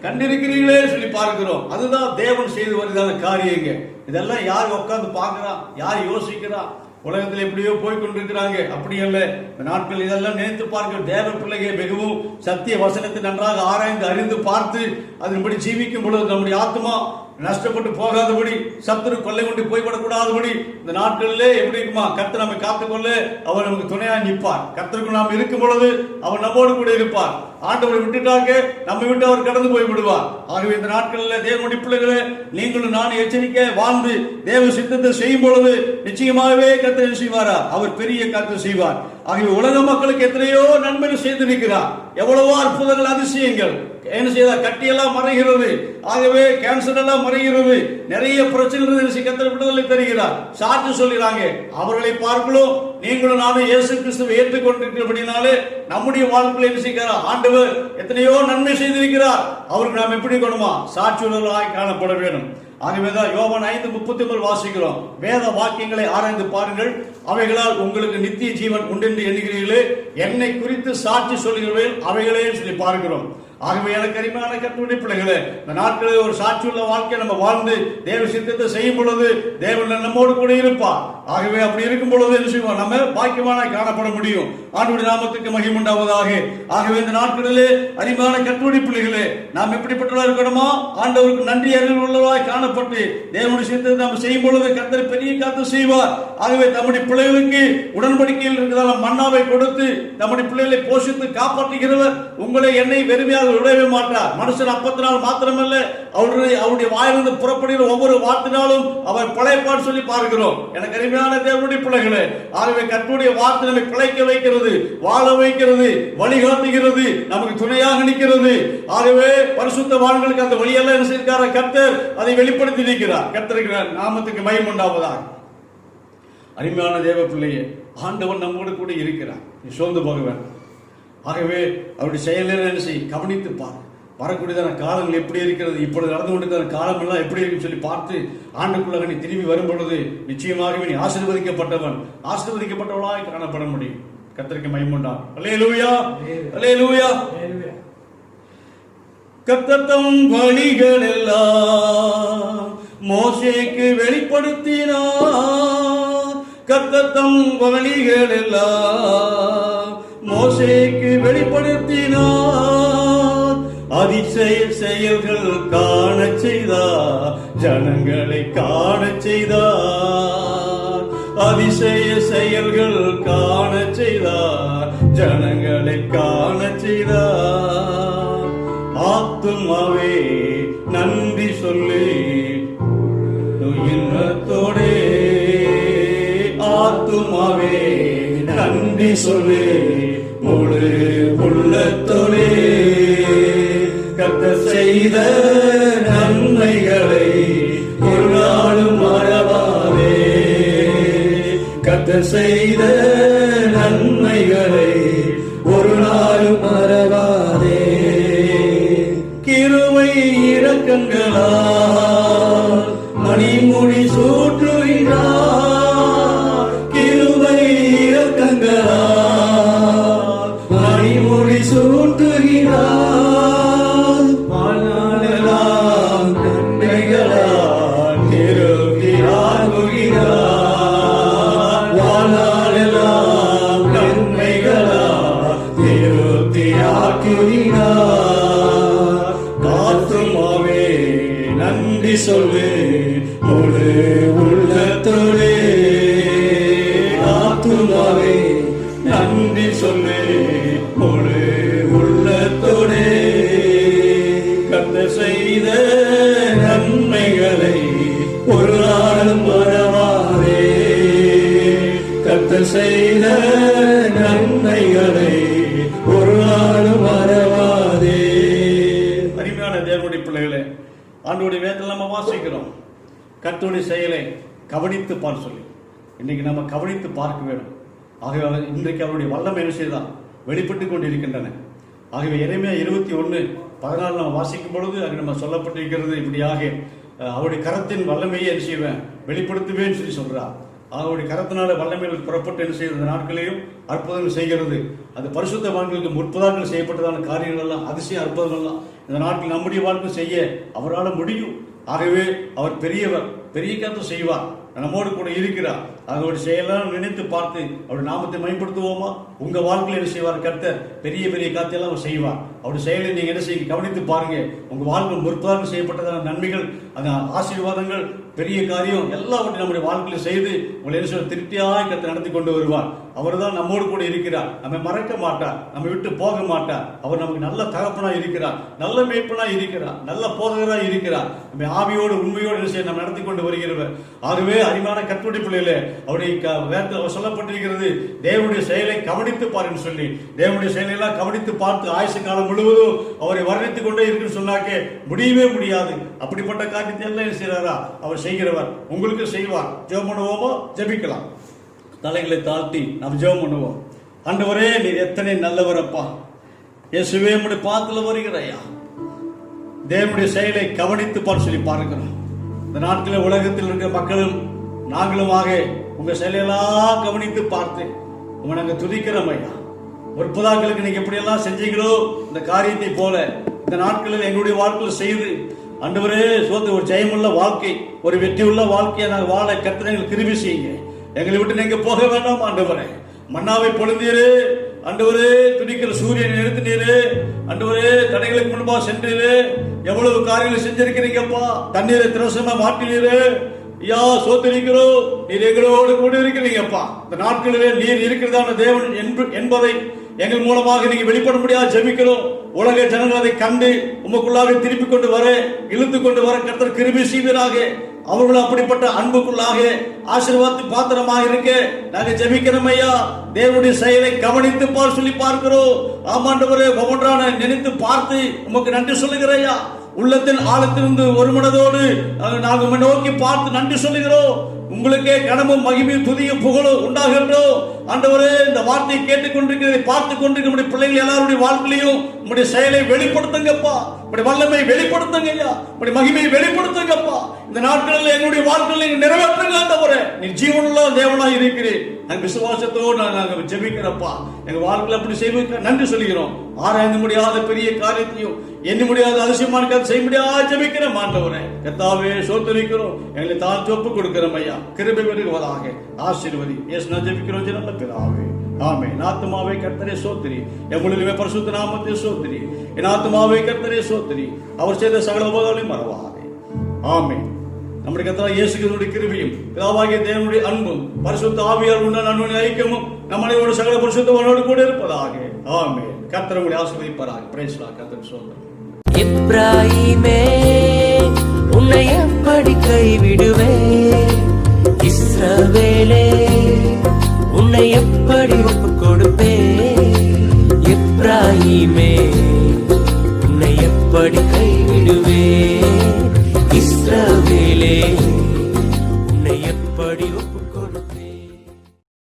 கண்டிருக்கிறீர்களே சொல்லி பார்க்கிறோம். அதுதான் தேவன் செய்து வருதான காரியங்க. இதெல்லாம் யார் உட்கார்ந்து பார்க்கிறா, யார் யோசிக்கிறா? உலகத்தில் எப்படியோ போய் கொண்டிருக்கிறாங்க. அப்படி அல்ல, இந்த நாட்கள் இதெல்லாம் நினைத்து பார்க்க தேவ பிள்ளைகள் மிகவும் சத்திய வசனத்தை நன்றாக ஆராய்ந்து அறிந்து பார்த்து அதன்படி ஜீவிக்கும் பொழுது நம்முடைய ஆத்மா நஷ்டப்பட்டு போகாதபடி, சத்துரு கொள்ளை கொண்டு போய்விடக்கூடாதபடி இந்த நாட்களிலே எப்படி இருக்குமா, கர்த்தர் நம்மை காத்துக்கொள்ள அவர் நமக்கு துணையா நிற்பார். கர்த்தருக்கு நாம் இருக்கும் பொழுது அவர் நம்மோடு கூட இருப்பார். ஆண்டவரை விட்டுட்டாக்க நம்மை விட்டு அவர் கடந்து போய் விடுவார். ஆகவே இந்த நாட்களில் தேவனுடைய பிள்ளைகளே, நீங்களும் நான் எச்சரிக்கை வாழ்ந்து தேவ சித்தத்தை செய்யும் பொழுது நிச்சயமாகவே கர்த்தர் செய்வாரா, அவர் பெரிய கர்த்தர் செய்வார். ஆகவே உலக மக்களுக்கு எத்தனையோ நன்மைகள் செய்திருக்கிறார். எவ்வளவோ அற்புதங்கள், அதிசயங்கள் என்ன செய்தா, கட்டியெல்லாம் மறைகிறது. ஆகவே கேன்சர் எல்லாம் மறைகிறது. நிறைய பிரச்சனைகள் கர்த்தர் விடுதலை தருகிறார். சாட்சி சொல்கிறாங்க. அவர்களை பார்க்கலாம், நீங்களும் நானும் இயேசு கிறிஸ்துவை ஏற்றுக்கொண்டிருக்கிறபடினாலே நம்முடைய வாழ்க்கையில் என்ன செய்கிறார், ஆண்டவர் எத்தனையோ நன்மை செய்திருக்கிறார். அவருக்கு நாம் எப்படி கொள்ளுமா, சாட்சியுள்ளவர்களாய் காணப்பட வேண்டும். ஆகவேதான் யோவான் 5:33 வாசிக்கிறோம், வேத வாக்கியங்களை ஆராய்ந்து பாருங்கள், அவைகளால் உங்களுக்கு நித்திய ஜீவன் உண்டென்று எண்ணுகிறீர்களே, என்னை குறித்து சாட்சி சொல்லுகிறவர்கள் அவைகளே சொல்லி பார்க்கிறோம். ஆகவே எனக்கு அருமையான கர்த்தருடைய பிள்ளைகளே, இந்த நாட்களில் ஒரு சாட்சியுள்ள வாழ்க்கை நம்ம வாழ்ந்து தேவ சித்தத்தை செய்யும் பொழுது தேவன் நம்மோடு கூட இருப்பார். ஆகவே அப்படி இருக்கும் பொழுது என்ன செய்வோம், நம்ம பாக்கியமான காணப்பட முடியும். ஆண்டவருடைய நாமத்துக்கு மகிமை உண்டாவதாக. ஆகவே இந்த நாட்களிலே அருமையான கர்த்தருடைய பிள்ளைகளே, நாம் எப்படிப்பட்டவர்களாக இருக்கணுமா, ஆண்டவருக்கு நன்றி அறிவு உள்ளவராய் காணப்பட்டு தேவனுடைய சித்தத்தை நாம் செய்யும் பொழுது கர்த்தர் பெரிய காத்து செய்வார். ஆகவே நம்முடைய பிள்ளைகளுக்கு உடன்படிக்கையில் இருக்கிறதால மன்னாவை கொடுத்து நம்முடைய பிள்ளைகளை போஷித்து காப்பாற்றுகிறவர் உங்களை என்னை வெறுமையாக விடவே மாட்டார். மனுஷன் அப்பத்தினால் மாத்திரமல்ல, அவருடைய வாயிலிருந்து புறப்படுகிற ஒவ்வொரு வார்த்தையினாலும் அவர் பிழைப்பார் சொல்லி பார்க்கிறோம். எனக்கு அருமையான தேவனுடைய பிள்ளைகளே, ஆகவே கர்த்தருடைய வார்த்தை நம்மை பிழைக்க வைக்கிறது, வாழ வைக்கிறது, வழிகாட்டுகிறது, நமக்கு துணையாக நிற்கிறது. ஆகவே பரிசுத்த வான்களுக்கு அந்த வழியெல்லாம் என்ன செய்கிறார், கர்த்தர் அதை வெளிப்படுத்தி இருக்கிறார். கர்த்தருக்கு நாமத்துக்கு மகிமை உண்டாவதாக. அருமையான தேவ பிள்ளையே, ஆண்டவன் நம்மோடு கூட இருக்கிறார், நீ சோர்ந்து போக வேண்டாம். ஆகவே அவருடைய செயலில் என்ன செய்ய, கவனித்து பார். வரக்கூடியதான காலங்கள் எப்படி இருக்கிறது, இப்பொழுது நடந்து கொண்டிருக்கிற காலம் எல்லாம் எப்படி இருக்குன்னு சொல்லி பார்த்து ஆண்டுக்குள்ளாக நீ திரும்பி வரும் பொழுது நிச்சயமாகவே நீ ஆசீர்வதிக்கப்பட்டவன், ஆசீர்வதிக்கப்பட்டவளாய் காணப்பட முடியும். கர்த்தருக்கு மகிமை உண்டாகும். அல்லேலூயா, அல்லேலூயா. கர்த்தர் தம் வழிகள் எல்லாம் மோசேக்கு வெளிப்படுத்தினார். கர்த்தர் தம் வழிகள் எல்லாம் மோசேக்கு வெளிப்படுத்தினார். அதிசய செயல்கள் காண செய்தார், ஜனங்களை காண செய்தார். அதிசய செயல்கள் காண செய்தார், ஜனங்களை காண செய்தார். ஆத்துமாவே நன்றி சொல்லி இன்னத்தோடே ஆத்துமாவே நன்றி சொல்லி முழு உள்ளத்தோடே கர்த்தர் செய்த நன்மைகளை ஒரு நாளும் மறவாதே. கர்த்தர் செய்த நன்மைகளை ஒரு நாளும் மறவாதே. கிருபை இரக்கங்களால் மணிமுடி சூட்டுகிறார். கிருபை இரக்கங்களால் மணிமுடி சூட்டுகிறார். வாழ்நாளெல்லாம் நன்மைகளால் திருப்தியாகுகிறார். வாழ்நாளெல்லாம் நன்மைகளால் திருப்தியாக்குகிறார். ஆத்துமாவே நன்றி சொல்லு முழு உள்ளத்தோடே. ஆத்துமாவே நன்றி சொல்லு முழு உள்ளத்தோடே. கர்த்தர் செய்த நன்மைகளை ஒரு நாளும் மறவாதே. கர்த்தர் செய்த நன்மைகளை ஒரு நாளும் மறவாதே. அருமையான தேவனுடைய பிள்ளைகளே, ஆண்டவருடைய வேதத்தில் நம்ம வாசிக்கிறோம், கர்த்தருடைய செயலை கவனித்து பார்க்க சொல்லி. இன்னைக்கு நம்ம கவனித்து பார்க்க வேண்டும். ஆகவே இன்றைக்கு அவருடைய வல்லமை என்ன செய்தான் வெளிப்பட்டு கொண்டு இருக்கின்றன. ஆகவே எரேமியா 21:14 நம்ம வாசிக்கும் பொழுது அங்கு நம்ம சொல்லப்பட்டிருக்கிறது இப்படியாக, அவருடைய கரத்தின் வல்லமையை என்ன செய்வேன் வெளிப்படுத்துவேன்னு சொல்லி சொல்றார். அவருடைய கரத்தினால வல்லமையில் புறப்பட்டு என்ன செய்யறது நாட்களையும் அற்புதங்கள் செய்கிறது. அது பரிசுத்தவான்களுக்கு முற்பதாக்கள் செய்யப்பட்டதான காரியங்கள் எல்லாம், அதிசய அற்புதங்கள் எல்லாம் இந்த நாட்டில் நம்முடைய வாழ்க்கை செய்ய அவரால் முடியும். ஆகவே அவர் பெரியவர், பெரிய காரியத்தை செய்வார், நம்மோடு கூட இருக்கிறார். அவருடைய செயலாம் நினைத்து பார்த்து அவருடைய நாமத்தை மேம்படுத்துவோமா? உங்க வாழ்க்கையில் என்ன செய்வார் கர்த்தர்? பெரிய பெரிய காரியெல்லாம் அவர் செய்வார். அவருடைய செயலை நீங்க என்ன செய்ய கவனித்து பாருங்க. உங்க வாழ்க்கை முற்பதாக செய்யப்பட்டதான நன்மைகள், அந்த ஆசீர்வாதங்கள், பெரிய காரியம் எல்லாவற்றையும் நம்முடைய வாழ்க்கையில் செய்து உங்களை என்ன சொல்ல திருப்தியாக கர்த்தர் நடத்தி கொண்டு வருவார். அவர் தான் நம்மோடு கூட இருக்கிறார், நம்ம மறக்க மாட்டார், நம்ம விட்டு போக மாட்டார். அவர் நமக்கு நல்ல தகப்பனா இருக்கிறார், நல்ல மேய்ப்பனா இருக்கிறார், நல்ல போதகரா இருக்கிறார். நம்ம ஆவியோடு உண்மையோடு என்ன செய்ய நம்ம நடத்தி கொண்டு வருகிறவர். ஆகவே அருமையான கர்த்தருடைய பிள்ளைகளே, அவருடைய வேதத்தில் சொல்லப்பட்டிருக்கிறது, தேவனுடைய செயலை கவனித்து பாருன்னு சொல்லி. தேவனுடைய செயலை எல்லாம் கவனித்து பார்த்து ஆயுசு காலம் முழுவதும் அவரை வர்ணித்துக் கொண்டே இருக்குன்னு சொன்னாக்க முடியவே முடியாது. அப்படிப்பட்ட காரியத்தை எல்லாம் என்ன செய்யறாரா அவர் செய்கிறவர், உங்களுக்கு செய்வார். ஜெபம் பண்ணுவோமோ? ஜெபிக்கலாம். தலைகளை தாழ்த்தி நாம் ஜெபம் பண்ணுவோம். ஆண்டவரே, நீர் எத்தனை நல்லவர் அப்பா. இயேசுவே, உம்முடைய பாத்துல வருகிறையா, தேவனுடைய செயலை கவனித்து பார் சொல்லி பார்க்கிறோம். இந்த நாட்களில் உலகத்தில் இருக்கிற மக்களும் நாங்களுமாக உங்க செயலையெல்லாம் கவனித்து பார்த்து உங்க நாங்க துதிக்கிறோம் ஐயா. முற்பதாக்களுக்கு நீங்க எப்படியெல்லாம் செஞ்சீங்களோ இந்த காரியத்தை போல இந்த நாட்களில் எங்களுடைய வாழ்க்கையில் செய்து ஆண்டவரே சோத்து ஒரு ஜெயமுள்ள வாழ்க்கை, ஒரு வெற்றியுள்ள வாழ்க்கையை நாங்கள் வாழ கர்த்தர் எங்களுக்கு கிருபை செய்யுங்க. எங்களை விட்டு நீங்க போக வேண்டாம் ஆண்டவரே. மன்னாவை பொழுந்தீரு ஆண்டவரே, துடிக்கிற சூரியனை நிறுத்தினீரு ஆண்டவரே, தடைகளுக்கு முன்பாக சென்றீரு, எவ்வளவு காரியங்கள் செஞ்சிருக்கிறீங்கப்பா. தண்ணீரை திரவசமா மாற்றினீரு ஐயா, சோத்திருக்கிறோம். நீர் எங்களோடு கூட இருக்கிறீங்கப்பா. இந்த நாட்களிலே நீர் இருக்கிறதான தேவன் என்பதை எங்கள் மூலமாக நீங்க வெளிப்பட முடியாது ஜெபிக்கிறோம். உலக ஜனங்கள் அதை கண்டு உமக்குள்ளாக திருப்பி கொண்டு வர, இழுத்து கொண்டு வர கர்த்தர் கிருபை செய்வீராக. அவர்களும் அப்படிப்பட்ட அன்புக்குள்ளாக ஆசீர்வாதத்து பாத்திரமாக இருக்க நாங்க ஜெபிக்கிறோம் ஐயா. தேவனுடைய செயலை கவனித்து பார் சொல்லி பார்க்கிறோம். ஆமாண்டவரே, ஒவ்வொன்றான நினைத்து பார்த்து உமக்கு நன்றி சொல்லுகிறேன் ஐயா. உள்ளத்தின் ஆழத்திலிருந்து ஒரு மனதோடு நாங்கள் நோக்கி பார்த்து நன்றி சொல்லுகிறோம். உங்களுக்கே கனமும் மகிமையும் துதியும் புகழும் உண்டாகின்றோம். ஆண்டவரே, இந்த வார்த்தையை கேட்டுக்கொண்டிருக்கிறதை பார்த்து கொண்டிருக்கிற பிள்ளைகள் எல்லாருடைய வாழ்க்கையிலையும் உங்களுடைய செயலை வெளிப்படுத்துங்கப்பா. உங்களுடைய வல்லமை வெளிப்படுத்துங்க ஐயா. உங்களுடைய மகிமையை வெளிப்படுத்துங்கப்பா. இந்த நாட்களில் எங்களுடைய வாழ்க்கையில் நீங்க நிறைவேற்றுங்க ஆண்டவரே. நீ ஜீவனுள்ள தேவனாய் இருக்கிறேன். நாங்கள் விசுவாசத்தோடு நாங்கள் ஜெபிக்கிறப்பா. எங்க வாழ்க்கையில் அப்படி செய்வதற்கு நன்றி சொல்லுகிறோம். ஆராய்ந்து முடியாத பெரிய காரியத்தையும் எண்ண முடியாத அதிசயமான காரியம் செய்ய முடியாத ஜெபிக்கிறோம் ஆண்டவரே. கர்த்தாவே, சோதரிக்கிறோம், எங்களை தாழ்த்தி ஒப்புக் கொடுக்கிறோம் ஐயா. கிருபை பெறுவதாக ஆசீர்வதி. இயேசு நாமத்தில் ஜெபிக்கிறோம் நல்ல பிதாவே, ஆமென். என் ஆத்துமாவே கர்த்தரே சோத்திரி, எவ்வளவு பரிசுத்த நாமத்தை சோத்திரி. என் ஆத்துமாவே கர்த்தரே சோத்திரி, அவர் செய்த சகல உபகாரங்களையும் மறவாதே. ஆமென். நம்முடைய கர்த்தராகிய இயேசு கிறிஸ்துவின் கிருபையும் பிதாவாகிய தேவனுடைய அன்பும் பரிசுத்த ஆவியார் உண்டான அன்புடைய ஐக்கியமும் நம்மளோட சகல பரிசுத்தவான்களோடு கூட இருப்பதாக. ஆமென். கர்த்தர் உங்களை ஆசீர்வதிப்பாராக. Price the Lord. கர்த்தர் சோதரம். எப்ராயிமே எப்படி கைவிடு